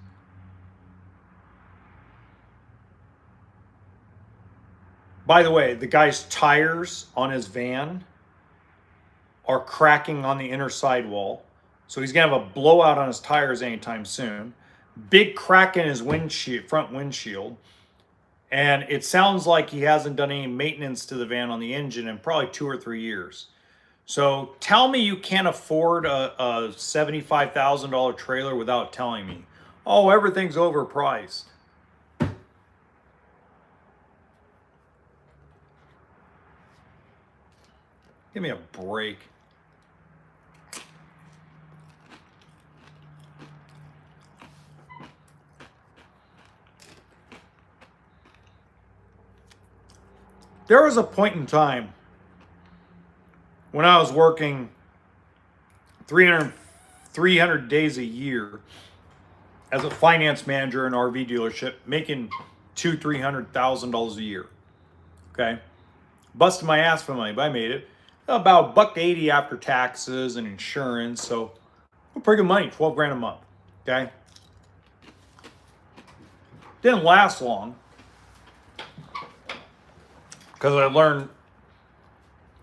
S1: By the way, the guy's tires on his van are cracking on the inner sidewall. So he's gonna have a blowout on his tires anytime soon. Big crack in his front windshield. And it sounds like he hasn't done any maintenance to the van on the engine in probably 2 or 3 years. So tell me you can't afford a $75,000 trailer without telling me, oh, everything's overpriced. Give me a break. There was a point in time when I was working 300 days a year as a finance manager in an RV dealership, making $200,000-$300,000 a year. Okay, busted my ass for money, but I made it about $180 after taxes and insurance. So pretty good money, 12 grand a month. Okay, didn't last long because I learned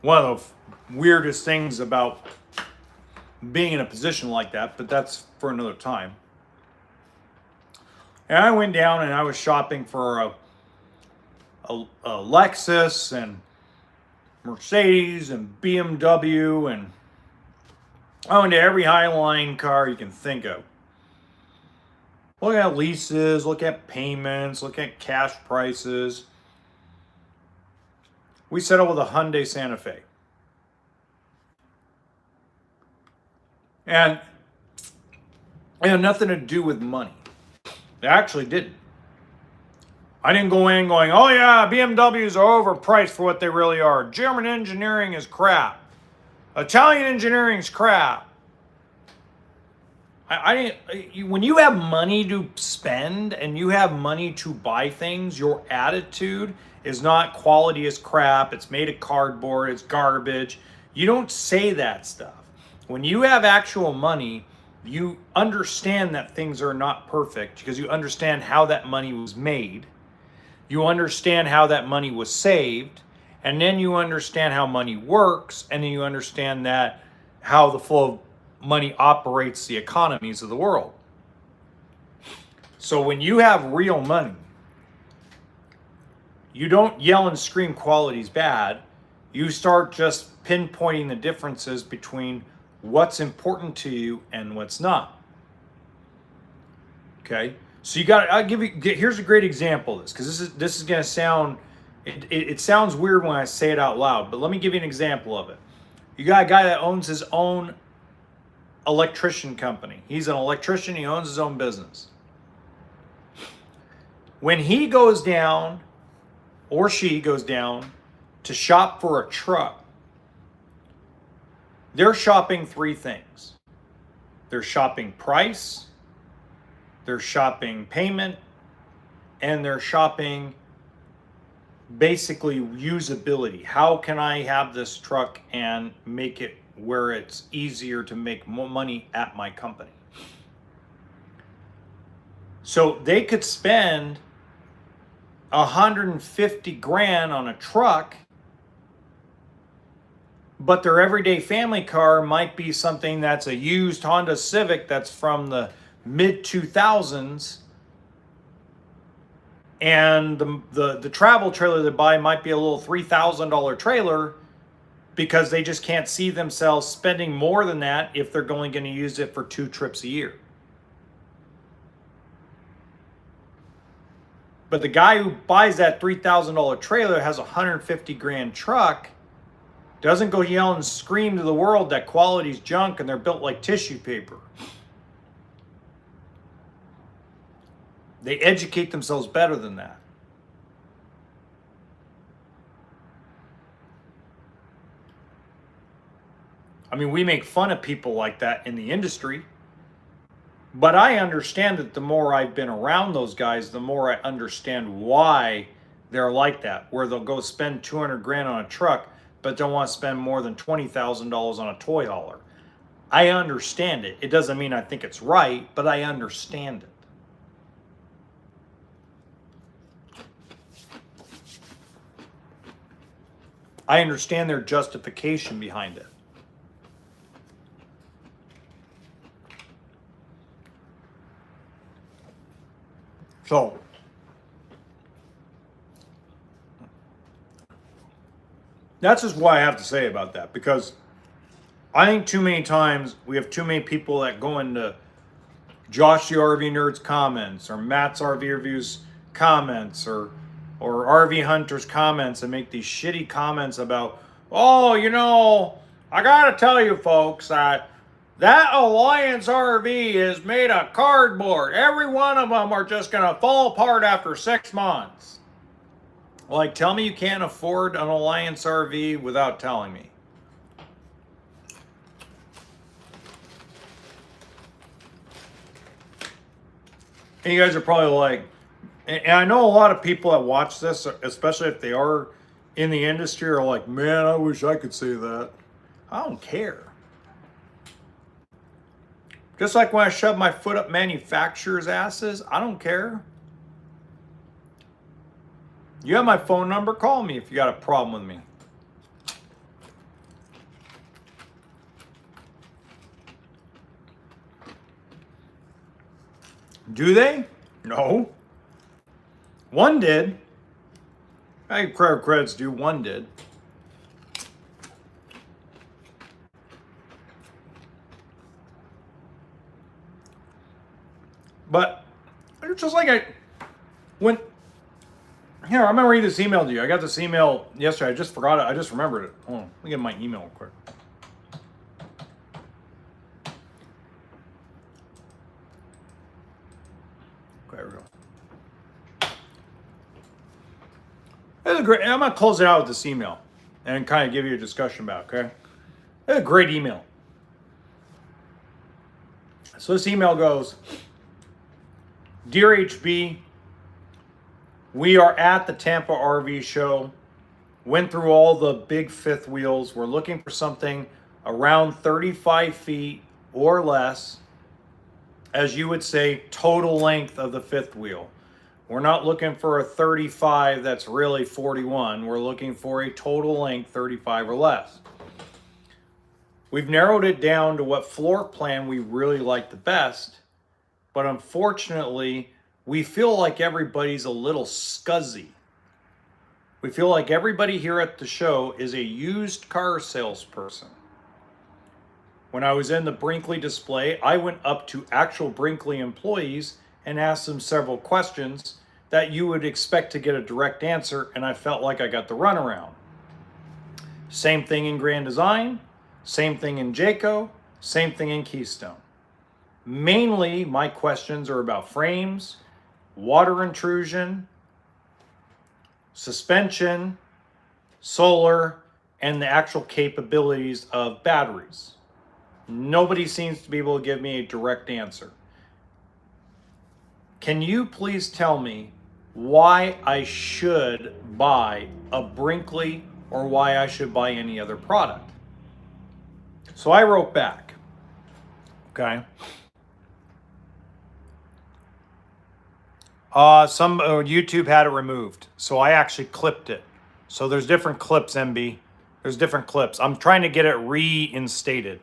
S1: one of the weirdest things about being in a position like that, but that's for another time. And I went down and I was shopping for a Lexus and Mercedes and BMW, and I went to every high-line car you can think of. Look at leases, look at payments, look at cash prices. We settled with a Hyundai Santa Fe. And it had nothing to do with money. It actually didn't. I didn't go in going, oh yeah, BMWs are overpriced for what they really are. German engineering is crap. Italian engineering is crap. I didn't. When you have money to spend and you have money to buy things, your attitude is not quality is crap. It's made of cardboard. It's garbage. You don't say that stuff. When you have actual money, you understand that things are not perfect because you understand how that money was made. You understand how that money was saved, and then you understand how money works, and then you understand that how the flow of money operates the economies of the world. So when you have real money, you don't yell and scream quality's bad. You start just pinpointing the differences between what's important to you and what's not. Okay? So I'll give you, here's a great example of this, because this is going to sound, it sounds weird when I say it out loud, but let me give you an example of it. You got a guy that owns his own electrician company. He's an electrician, he owns his own business. When he goes down, or she goes down, to shop for a truck, they're shopping three things. They're shopping price, they're shopping payment, and they're shopping basically usability. How can I have this truck and make it where it's easier to make more money at my company? So they could spend 150 grand on a truck, but their everyday family car might be something that's a used Honda Civic that's from the mid 2000s, and the travel trailer they buy might be a little $3,000 trailer, because they just can't see themselves spending more than that if they're only going to use it for 2 trips a year. But the guy who buys that $3,000 trailer, has a 150 grand truck, doesn't go yell and scream to the world that quality's junk and they're built like tissue paper. They educate themselves better than that. I mean, we make fun of people like that in the industry, but I understand that the more I've been around those guys, the more I understand why they're like that, where they'll go spend 200 grand on a truck, but don't want to spend more than $20,000 on a toy hauler. I understand it. It doesn't mean I think it's right, but I understand it. I understand their justification behind it. So, that's just what I have to say about that, because I think too many times we have too many people that go into Josh the RV Nerd's comments, or Matt's RV Reviews comments, or RV Hunter's comments, and make these shitty comments about, oh, you know, I gotta tell you folks that Alliance RV is made of cardboard. Every one of them are just gonna fall apart after 6 months. Like, tell me you can't afford an Alliance RV without telling me. And you guys are probably like, and I know a lot of people that watch this, especially if they are in the industry, are like, man, I wish I could say that. I don't care. Just like when I shove my foot up manufacturers' asses, I don't care. You have my phone number, call me if you got a problem with me. Do they? No. One did. I give credit's due, one did. But it's just like here, I'm gonna read this email to you. I got this email yesterday. I just forgot it. I just remembered it. Hold on, let me get my email real quick. Okay, there we go. This is great. I'm gonna close it out with this email and kind of give you a discussion about it, okay? It's a great email. So this email goes, Dear HB, we are at the Tampa RV show, went through all the big fifth wheels. We're looking for something around 35 feet or less, as you would say, total length of the fifth wheel. We're not looking for a 35 that's really 41. We're looking for a total length 35 or less. We've narrowed it down to what floor plan we really like the best, but unfortunately, we feel like everybody's a little scuzzy. We feel like everybody here at the show is a used car salesperson. When I was in the Brinkley display, I went up to actual Brinkley employees and asked them several questions that you would expect to get a direct answer, and I felt like I got the runaround. Same thing in Grand Design, same thing in Jayco, same thing in Keystone. Mainly, my questions are about frames, water intrusion, suspension, solar, and the actual capabilities of batteries. Nobody seems to be able to give me a direct answer. Can you please tell me why I should buy a Brinkley or why I should buy any other product? So I wrote back, okay? YouTube had it removed, so I actually clipped it. So there's different clips, MB. There's different clips. I'm trying to get it reinstated.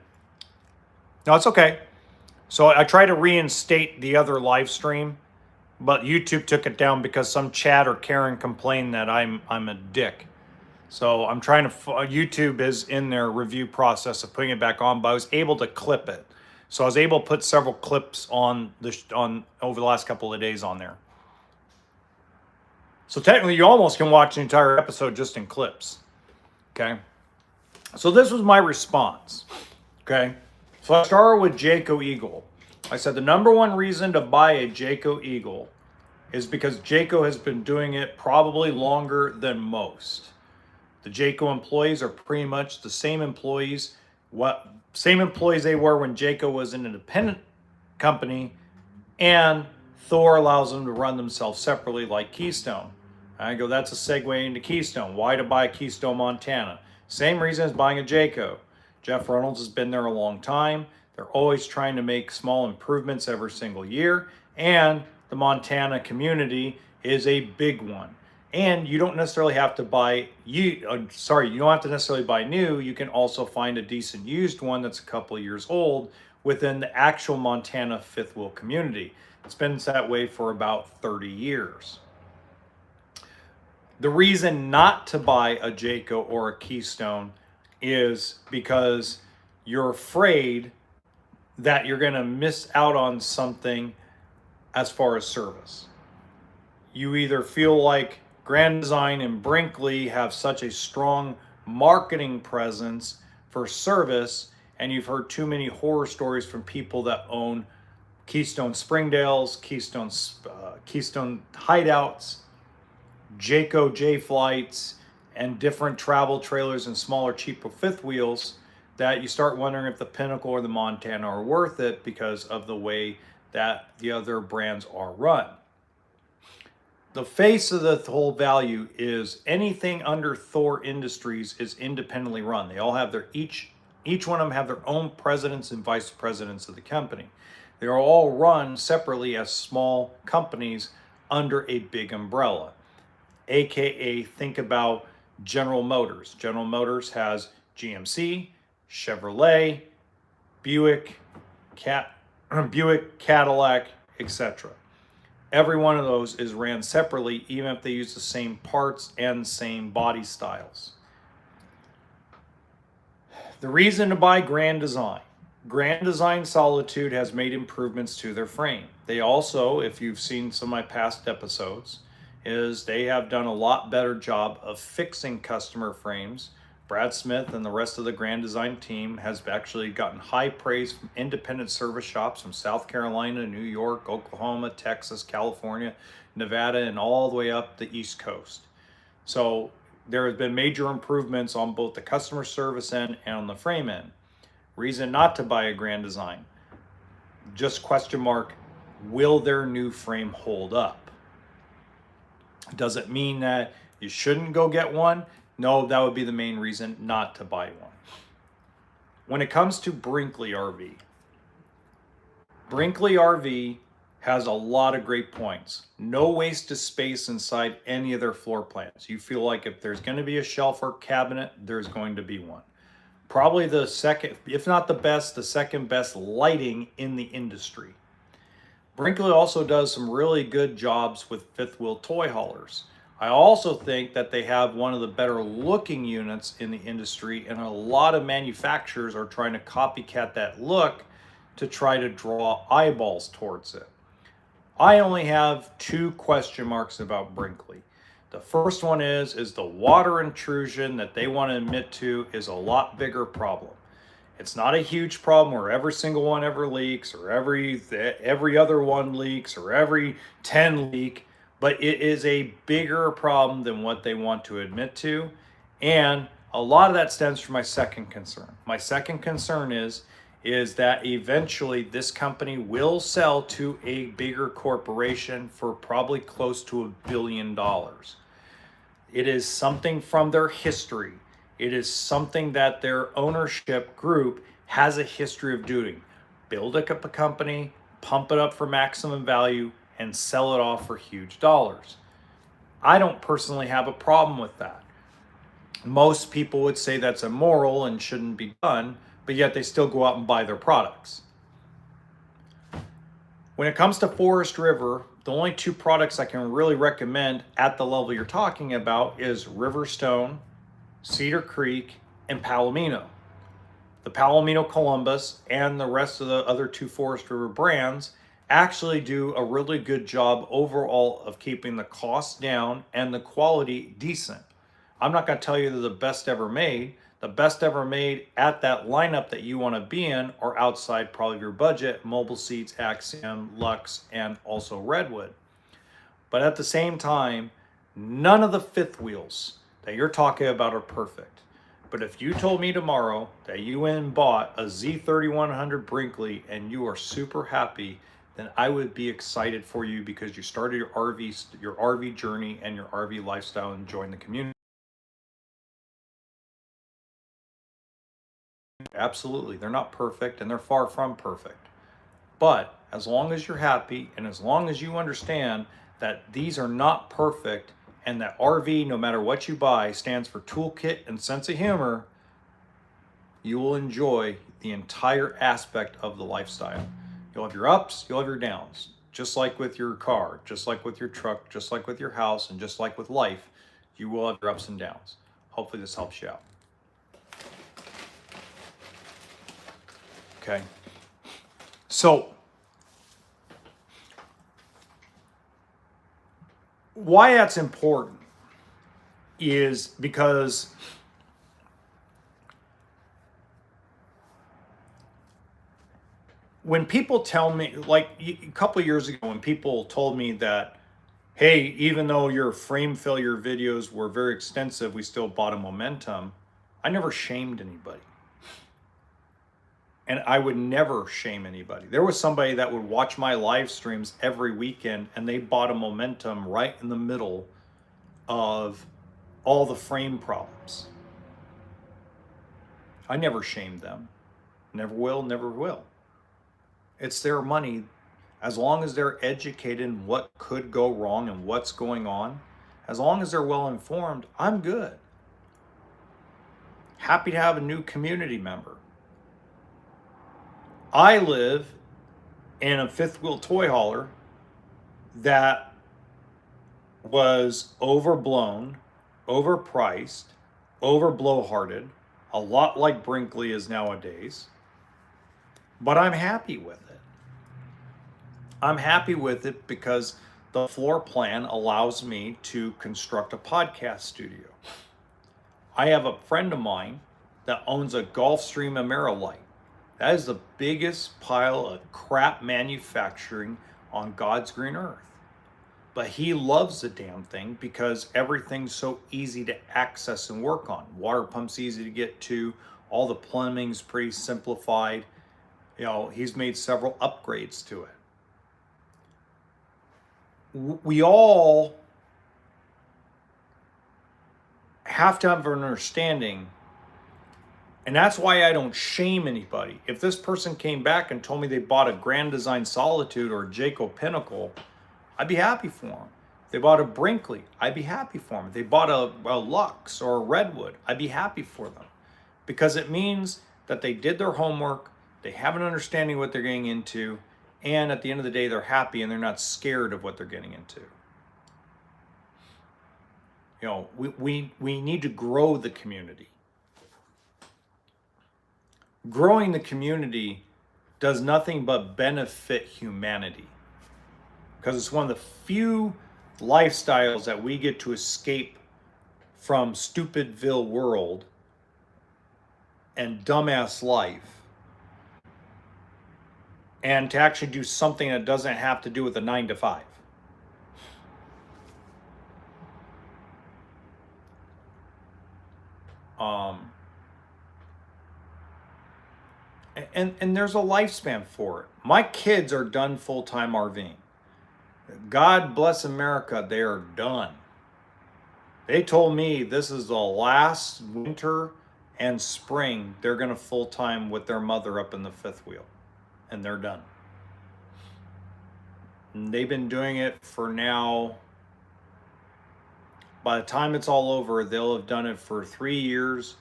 S1: No, it's okay. So I tried to reinstate the other live stream, but YouTube took it down because some Chad or Karen complained that I'm a dick. So I'm trying to. YouTube is in their review process of putting it back on, but I was able to clip it. So I was able to put several clips on over the last couple of days on there. So technically, you almost can watch the entire episode just in clips. Okay. So this was my response. Okay. So I started with Jayco Eagle. I said the number one reason to buy a Jayco Eagle is because Jayco has been doing it probably longer than most. The Jayco employees are pretty much the same employees they were when Jayco was an independent company, and Thor allows them to run themselves separately like Keystone. I go, that's a segue into Keystone. Why to buy Keystone, Montana? Same reason as buying a Jayco. Jeff Reynolds has been there a long time. They're always trying to make small improvements every single year, and the Montana community is a big one. And you don't necessarily have to buy you don't have to necessarily buy new. You can also find a decent used one that's a couple of years old within the actual Montana fifth wheel community. It's been that way for about 30 years. The reason not to buy a Jayco or a Keystone is because you're afraid that you're going to miss out on something as far as service. You either feel like Grand Design and Brinkley have such a strong marketing presence for service, and you've heard too many horror stories from people that own Keystone Springdales, Keystone Hideouts, Jayco J-Flights, and different travel trailers and smaller, cheaper fifth wheels, that you start wondering if the Pinnacle or the Montana are worth it because of the way that the other brands are run. The face of the whole value is anything under Thor Industries is independently run. They all have each one of them have their own presidents and vice presidents of the company. They are all run separately as small companies under a big umbrella. AKA, think about General Motors. General Motors has GMC, Chevrolet, Buick, Cadillac, etc. Every one of those is ran separately, even if they use the same parts and same body styles. The reason to buy Grand Design. Grand Design Solitude has made improvements to their frame. They also, if you've seen some of my past episodes, is they have done a lot better job of fixing customer frames. Brad Smith and the rest of the Grand Design team has actually gotten high praise from independent service shops from South Carolina, New York, Oklahoma, Texas, California, Nevada, and all the way up the East Coast. So there has been major improvements on both the customer service end and on the frame end. Reason not to buy a Grand Design. Just question mark, will their new frame hold up? Does it mean that you shouldn't go get one? No, that would be the main reason not to buy one. When it comes to Brinkley RV has a lot of great points. No waste of space inside any of their floor plans. You feel like if there's going to be a shelf or cabinet, there's going to be one. Probably the second, if not the best, the second best lighting in the industry. Brinkley also does some really good jobs with fifth wheel toy haulers. I also think that they have one of the better looking units in the industry, and a lot of manufacturers are trying to copycat that look to try to draw eyeballs towards it. I only have 2 question marks about Brinkley. The first one is the water intrusion that they want to admit to is a lot bigger problem. It's not a huge problem where every single one ever leaks, or every other one leaks, or every 10 leak, but it is a bigger problem than what they want to admit to. And a lot of that stems from my second concern. My second concern is that eventually this company will sell to a bigger corporation for probably close to $1 billion. It is something from their history. It is something that their ownership group has a history of doing. Build up a company, pump it up for maximum value, and sell it off for huge dollars. I don't personally have a problem with that. Most people would say that's immoral and shouldn't be done, but yet they still go out and buy their products. When it comes to Forest River, the only 2 products I can really recommend at the level you're talking about is Riverstone, Cedar Creek, and Palomino. The Palomino Columbus and the rest of the other 2 Forest River brands actually do a really good job overall of keeping the cost down and the quality decent. I'm not going to tell you they're the best ever made. The best ever made at that lineup that you want to be in are outside probably your budget: Mobile Seats, Axiom, Lux, and also Redwood. But at the same time, none of the fifth wheels that you're talking about are perfect. But if you told me tomorrow that you went and bought a Z3100 Brinkley and you are super happy, then I would be excited for you, because you started your RV journey and your RV lifestyle and joined the community. Absolutely, they're not perfect and they're far from perfect. But as long as you're happy and as long as you understand that these are not perfect, and that RV, no matter what you buy, stands for toolkit and sense of humor, you will enjoy the entire aspect of the lifestyle. You'll have your ups, you'll have your downs. Just like with your car, just like with your truck, just like with your house, and just like with life, you will have your ups and downs. Hopefully this helps you out. Okay. So, why that's important is because when people tell me, like a couple of years ago, when people told me that, hey, even though your frame failure videos were very extensive, we still bought a Momentum, I never shamed anybody. And I would never shame anybody. There was somebody that would watch my live streams every weekend, and they bought a momentum right in the middle of all the frame problems. I never shamed them. Never will, never will. It's their money. As long as they're educated in what could go wrong and what's going on, as long as they're well informed, I'm good. Happy to have a new community member. I live in a fifth wheel toy hauler that was overblown, overpriced, over blowharded, a lot like Brinkley is nowadays. But I'm happy with it. I'm happy with it because the floor plan allows me to construct a podcast studio. I have a friend of mine that owns a Gulfstream Amerilite. That is the biggest pile of crap manufacturing on God's green earth. But he loves the damn thing because everything's so easy to access and work on. Water pump's easy to get to. All the plumbing's pretty simplified. You know, he's made several upgrades to it. We all have to have an understanding, and that's why I don't shame anybody. If this person came back and told me they bought a Grand Design Solitude or a Jayco Pinnacle, I'd be happy for them. If they bought a Brinkley, I'd be happy for them. If they bought a Lux or a Redwood, I'd be happy for them. Because it means that they did their homework, they have an understanding of what they're getting into, and at the end of the day, they're happy and they're not scared of what they're getting into. You know, we need to grow the community. Growing the community does nothing but benefit humanity, because it's one of the few lifestyles that we get to escape from Stupidville world and dumbass life, and to actually do something that doesn't have to do with a 9 to 5. And there's a lifespan for it. My kids are done full-time RVing. God bless America, they are done. They told me this is the last winter and spring they're going to full-time with their mother up in the fifth wheel. And they're done. And they've been doing it for now, by the time it's all over, they'll have done it for 3 years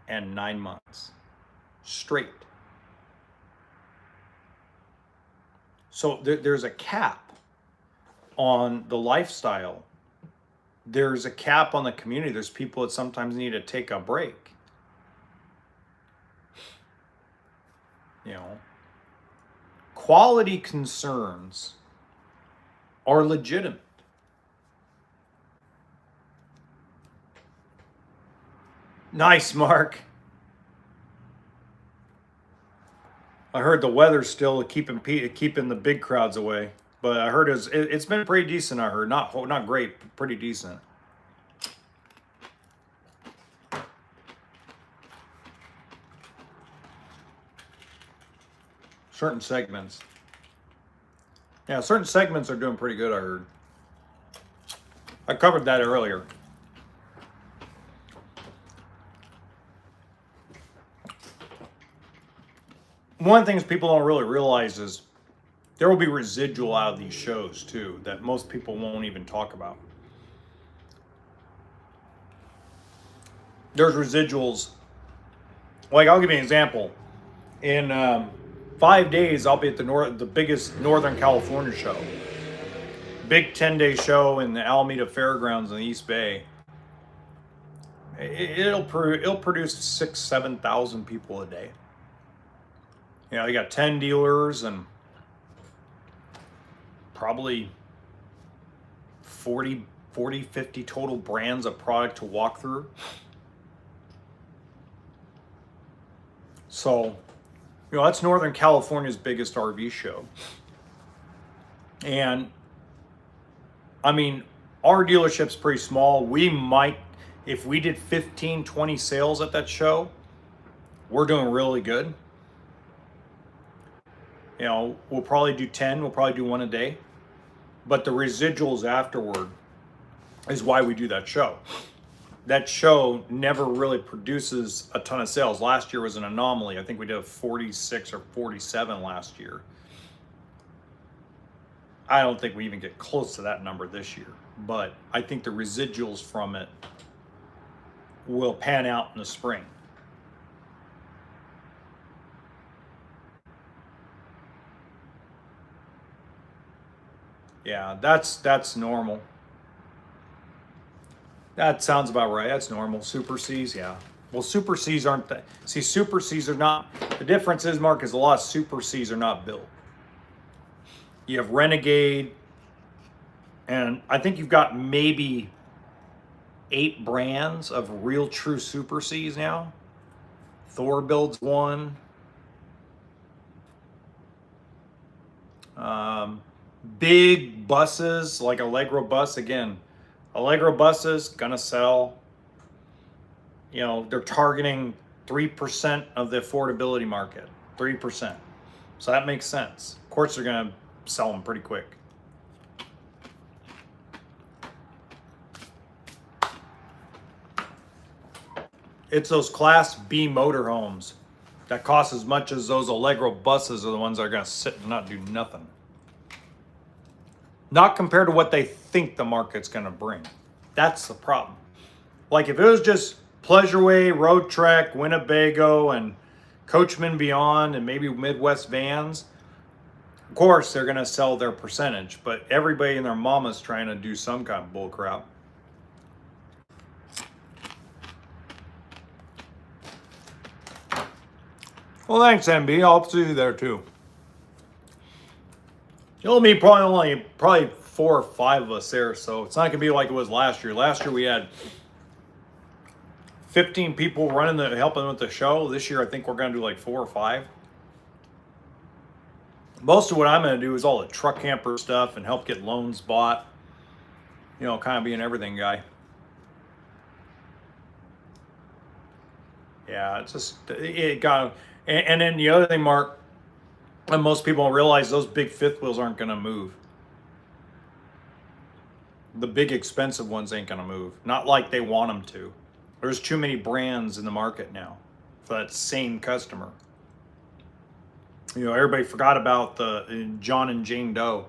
S1: and 9 months straight. So there's a cap on the lifestyle. There's a cap on the community. There's people that sometimes need to take a break. You know, quality concerns are legitimate. Nice, Mark. I heard the weather's still keeping the big crowds away, but I heard it's been pretty decent. I heard not great, but pretty decent. Certain segments, yeah, certain segments are doing pretty good. I heard. I covered that earlier. One of the things people don't really realize is there will be residual out of these shows too that most people won't even talk about. There's residuals. Like, I'll give you an example. In 5 days, I'll be at the biggest Northern California show. Big 10-day show in the Alameda Fairgrounds in the East Bay. It'll produce 6,000-7,000 people a day. You know, you got 10 dealers and probably 40, 50 total brands of product to walk through. So, you know, that's Northern California's biggest RV show. And, I mean, our dealership's pretty small. We might, if we did 15, 20 sales at that show, we're doing really good. You know, we'll probably do 10, we'll probably do one a day. But the residuals afterward is why we do that show. That show never really produces a ton of sales. Last year was an anomaly. I think we did 46 or 47 last year. I don't think we even get close to that number this year. But I think the residuals from it will pan out in the spring. Yeah, that's normal. That sounds about right. That's normal. Super Cs, yeah. Well, Super Cs aren't that. See, Super Cs are not. The difference is, Mark, is a lot of Super Cs are not built. You have Renegade, and I think you've got maybe 8 brands of real true Super Cs now. Thor builds one. Big buses like Allegro bus, again, Allegro buses gonna sell. You know, they're targeting 3% of the affordability market, 3%. So that makes sense. Of course, they're gonna sell them pretty quick. It's those Class B motorhomes that cost as much as those Allegro buses are the ones that are gonna sit and not do nothing. Not compared to what they think the market's gonna bring. That's the problem. Like if it was just Pleasureway, Road Trek, Winnebago, and Coachman Beyond, and maybe Midwest Vans, of course they're gonna sell their percentage, but everybody and their mama's trying to do some kind of bull crap. Well, thanks, MB. I'll see you there too. You'll meet probably 4 or 5 of us there, so it's not gonna be like it was last year. Last year we had 15 people helping with the show. This year I think we're gonna do like 4 or 5. Most of what I'm gonna do is all the truck camper stuff and help get loans bought. You know, kind of be an everything guy. Yeah, it's just it got. And then the other thing, Mark, and most people don't realize those big fifth wheels aren't gonna move. The big expensive ones ain't gonna move. Not like they want them to. There's too many brands in the market now for that same customer. You know, everybody forgot about the John and Jane Doe.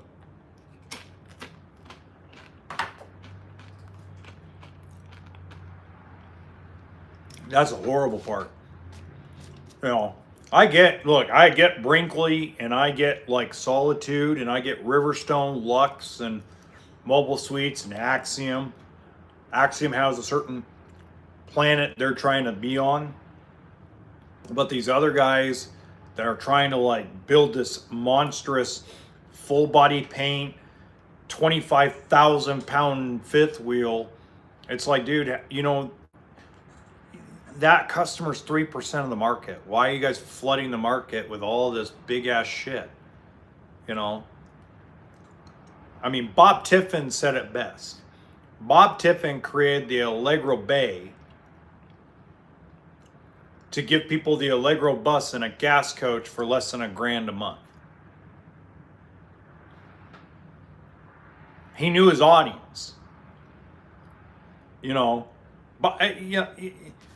S1: That's a horrible part. You know, I get Brinkley, and I get like Solitude, and I get Riverstone, Lux, and Mobile Suites, and Axiom. Axiom has a certain planet they're trying to be on. But these other guys that are trying to like build this monstrous full body paint, 25,000 pound fifth wheel, it's like, dude, you know, that customer's 3% of the market. Why are you guys flooding the market with all this big ass shit? You know? I mean, Bob Tiffin said it best. Bob Tiffin created the Allegro Bay to give people the Allegro bus and a gas coach for less than $1,000 a month. He knew his audience. You know, but you know,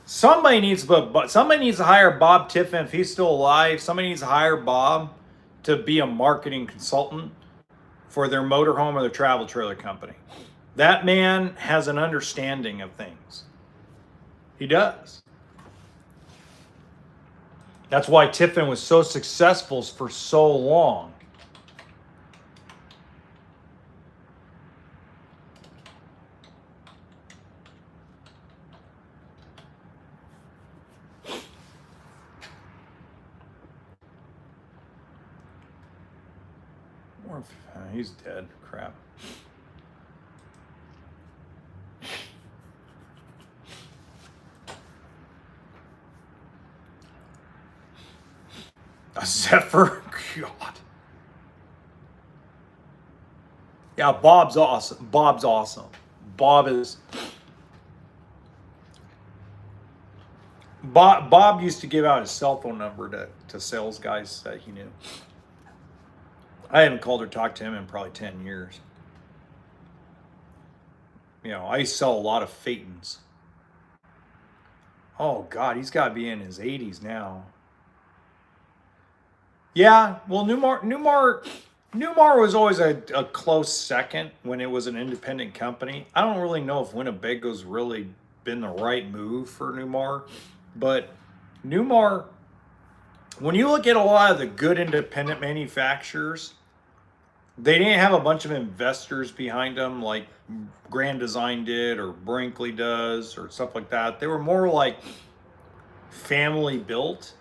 S1: somebody needs to hire Bob Tiffin if he's still alive. Somebody needs to hire Bob to be a marketing consultant for their motorhome or their travel trailer company. That man has an understanding of things. He does. That's why Tiffin was so successful for so long. He's dead. Crap. A Zephyr? God. Yeah, Bob's awesome. Bob's awesome. Bob used to give out his cell phone number to sales guys that he knew. I haven't called or talked to him in probably 10 years. I used to sell a lot of Phaetons. Oh God, he's got to be in his 80s now. Yeah, well, Newmar was always a close second when it was an independent company. I don't really know if Winnebago's really been the right move for Newmar, but Newmar, when you look at a lot of the good independent manufacturers, they didn't have a bunch of investors behind them like Grand Design did or Brinkley does or stuff like that. They were more like family built.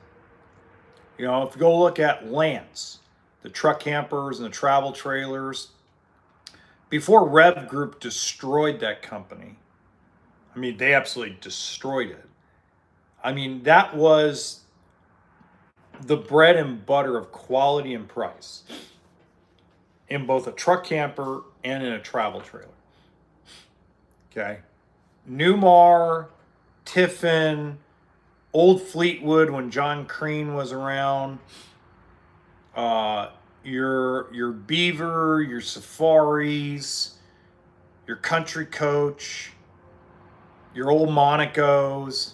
S1: If you go look at Lance, the truck campers and the travel trailers, before Rev Group destroyed that company, they absolutely destroyed it. That was the bread and butter of quality and price in both a truck camper and in a travel trailer. Okay. Newmar, Tiffin, Old Fleetwood when John Crean was around, your Beaver, your Safaris, your Country Coach, your old Monacos.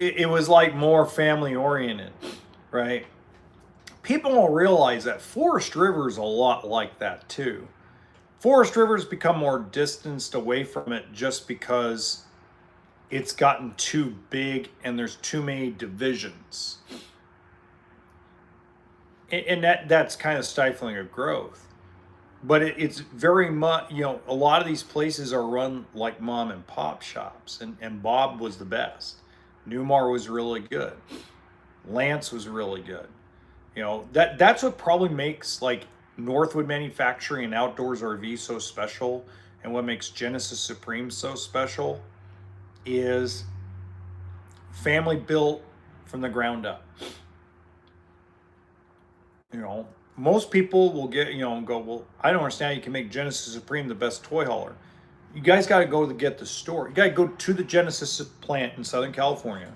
S1: It was like more family oriented, right? People don't realize that Forest River is a lot like that too. Forest River's become more distanced away from it just because it's gotten too big and there's too many divisions. And that's kind of stifling a growth. But it's very much, a lot of these places are run like mom and pop shops. And Bob was the best. Newmar was really good. Lance was really good. That's what probably makes like Northwood Manufacturing and Outdoors RV so special, and what makes Genesis Supreme so special is family built from the ground up. Most people will get, and go, well, I don't understand how you can make Genesis Supreme the best toy hauler. You guys got to go to get the store. You got to go to the Genesis plant in Southern California.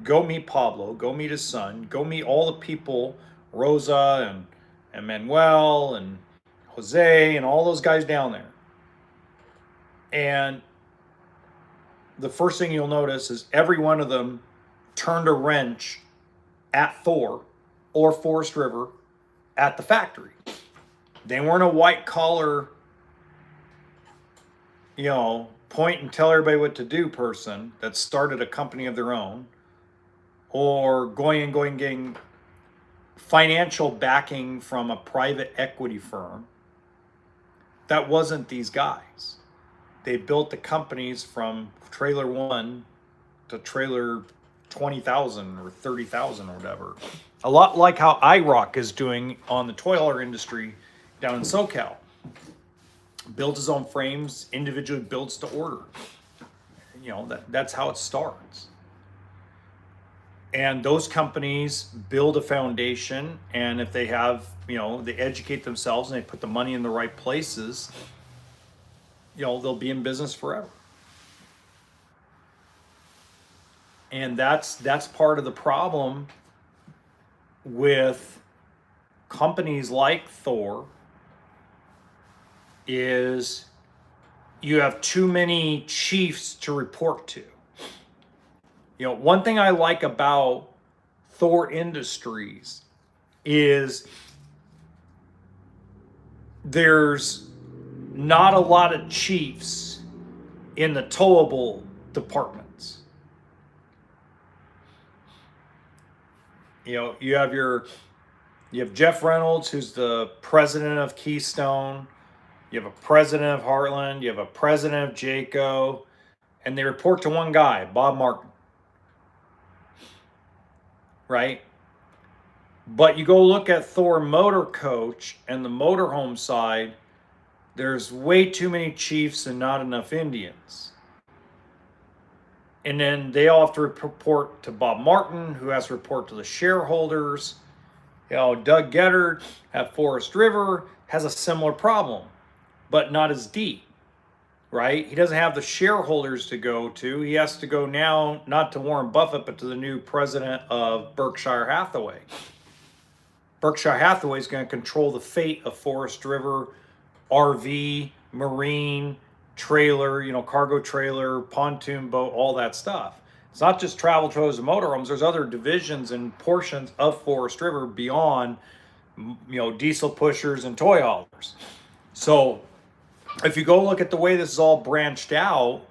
S1: Go meet Pablo. Go meet his son. Go meet all the people, Rosa and Manuel and Jose and all those guys down there. And the first thing you'll notice is every one of them turned a wrench at Thor or Forest River at the factory. They weren't a white collar, point and tell everybody what to do person that started a company of their own, or going getting financial backing from a private equity firm. That wasn't these guys. They built the companies from trailer 1 to trailer 20,000 or 30,000 or whatever. A lot like how IROC is doing on the toy hauler industry down in SoCal. Builds his own frames, individually builds to order. That's how it starts. And those companies build a foundation, and if they have, they educate themselves and they put the money in the right places, they'll be in business forever. And that's part of the problem with companies like Thor is you have too many chiefs to report to. One thing I like about Thor Industries is there's not a lot of chiefs in the towable departments. You have Jeff Reynolds, who's the president of Keystone. You have a president of Heartland. You have a president of Jayco, and they report to one guy, Bob Martin. Right? But you go look at Thor Motor Coach and the motorhome side, there's way too many chiefs and not enough Indians. And then they all have to report to Bob Martin, who has to report to the shareholders. Doug Getter at Forest River has a similar problem, but not as deep, right? He doesn't have the shareholders to go to. He has to go now, not to Warren Buffett, but to the new president of Berkshire Hathaway. Berkshire Hathaway is going to control the fate of Forest River, RV, marine, trailer, cargo trailer, pontoon boat, all that stuff. It's not just travel trailers and motorhomes. There's other divisions and portions of Forest River beyond, diesel pushers and toy haulers. So if you go look at the way this is all branched out,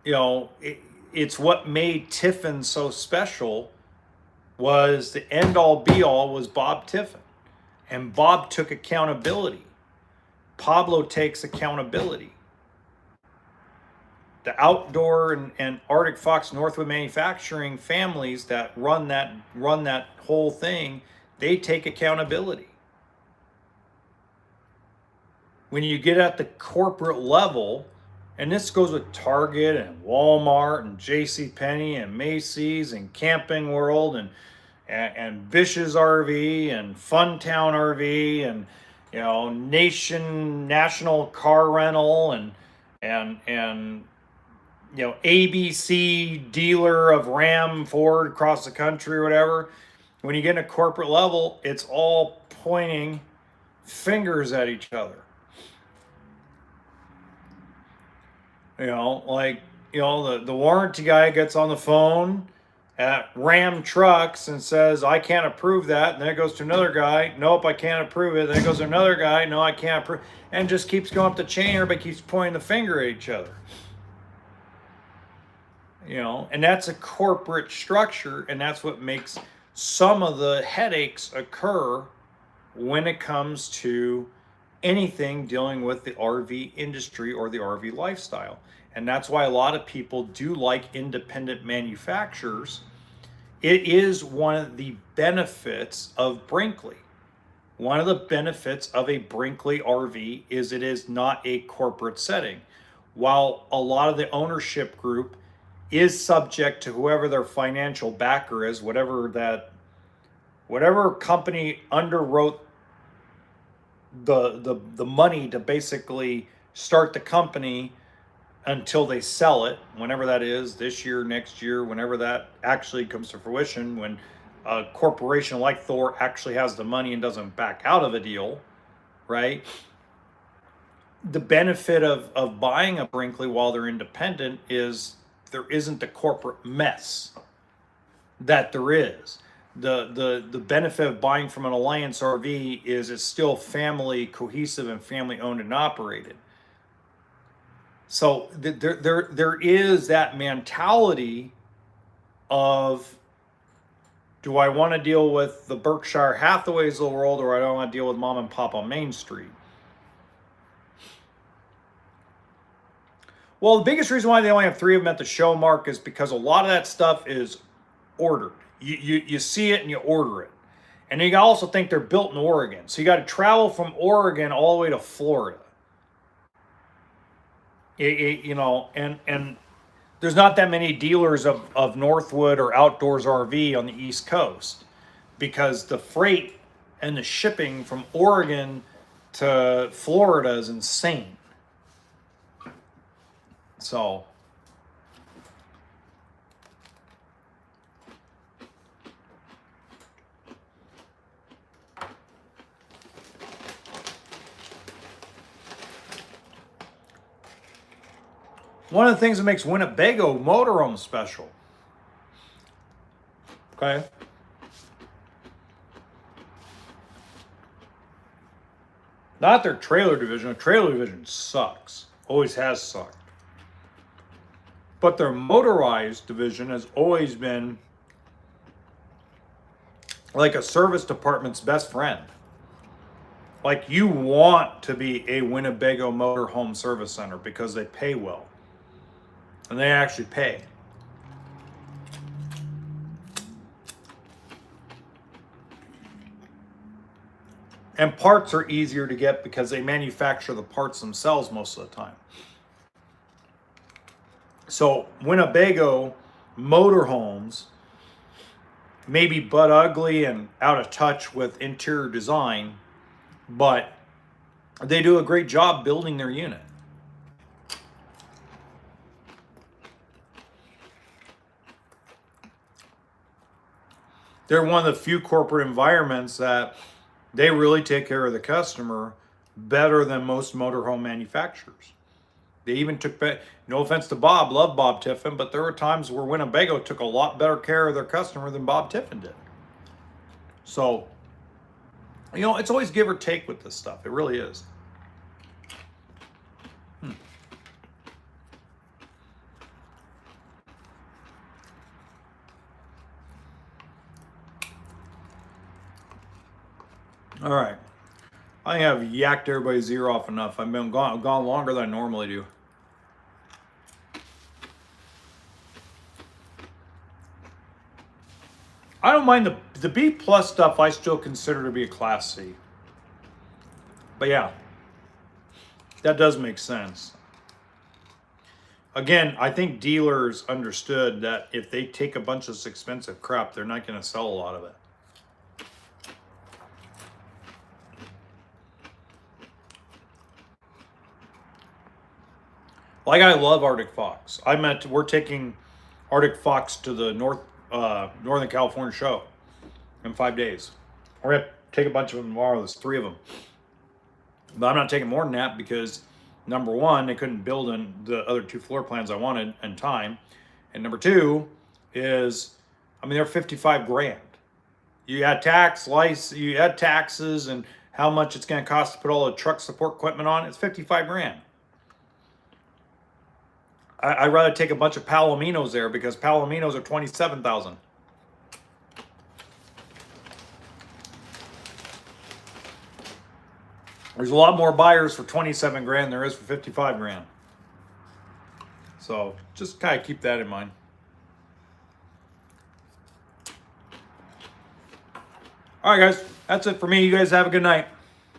S1: it's what made Tiffin so special. Was the end all be all was Bob Tiffin, and Bob took accountability. Pablo takes accountability. The Outdoor and Arctic Fox Northwood Manufacturing families that run that whole thing, they take accountability. When you get at the corporate level, and this goes with Target and Walmart and JCPenney and Macy's and Camping World and Bish's RV and Funtown RV and National Car Rental and ABC dealer of Ram, Ford across the country or whatever. When you get in a corporate level, it's all pointing fingers at each other. The warranty guy gets on the phone at Ram Trucks and says, I can't approve that. And then it goes to another guy. Nope, I can't approve it. Then it goes to another guy. No, I can't approve. And just keeps going up the chain. Everybody keeps pointing the finger at each other. And that's a corporate structure. And that's what makes some of the headaches occur when it comes to anything dealing with the RV industry or the RV lifestyle. And that's why a lot of people do like independent manufacturers. It is one of the benefits of Brinkley. One of the benefits of a Brinkley RV is it is not a corporate setting. While a lot of the ownership group is subject to whoever their financial backer is, whatever company underwrote the money to basically start the company until they sell it, whenever that is, this year, next year, whenever that actually comes to fruition, when a corporation like Thor actually has the money and doesn't back out of a deal, right? The benefit of buying a Brinkley while they're independent is there isn't the corporate mess that there is. The benefit of buying from an Alliance RV is it's still family cohesive and family owned and operated. So there is that mentality of, do I want to deal with the Berkshire Hathaways of the world, or I don't want to deal with mom and pop on Main Street? Well, the biggest reason why they only have 3 of them at the show, Mark, is because a lot of that stuff is ordered. You see it and you order it. And you also think they're built in Oregon. So you got to travel from Oregon all the way to Florida. And there's not that many dealers of Northwood or Outdoors RV on the East Coast, because the freight and the shipping from Oregon to Florida is insane. So one of the things that makes Winnebago motorhome special, okay, not their trailer division. The trailer division sucks. Always has sucked. But their motorized division has always been like a service department's best friend. Like, you want to be a Winnebago Motorhome Service Center because they pay well. And they actually pay. And parts are easier to get because they manufacture the parts themselves most of the time. So Winnebago motorhomes may be butt ugly and out of touch with interior design, but they do a great job building their unit. they're one of the few corporate environments that they really take care of the customer better than most motorhome manufacturers. They even took, no offense to Bob, love Bob Tiffin, but there were times where Winnebago took a lot better care of their customer than Bob Tiffin did. So, you know, it's always give or take with this stuff. It really is. All right. I have yacked everybody's ear off enough. I've been gone longer than I normally do. I don't mind the B plus stuff. I still consider to be a class C. But yeah, that does make sense. Again, I think dealers understood that if they take a bunch of this expensive crap, they're not going to sell a lot of it. Like, I love Arctic Fox. We're taking Arctic Fox to the Northern California show in 5 days. We're going to take a bunch of them tomorrow. There's 3 of them. But I'm not taking more than that because, number one, they couldn't build in the other 2 floor plans I wanted in time. And number 2 is, I mean, they're 55 grand. You add you add taxes and how much it's going to cost to put all the truck support equipment on. It's 55 grand. I'd rather take a bunch of Palominos there because Palominos are 27,000. There's a lot more buyers for 27 grand than there is for 55 grand. So just kind of keep that in mind. All right, guys, that's it for me. You guys have a good night.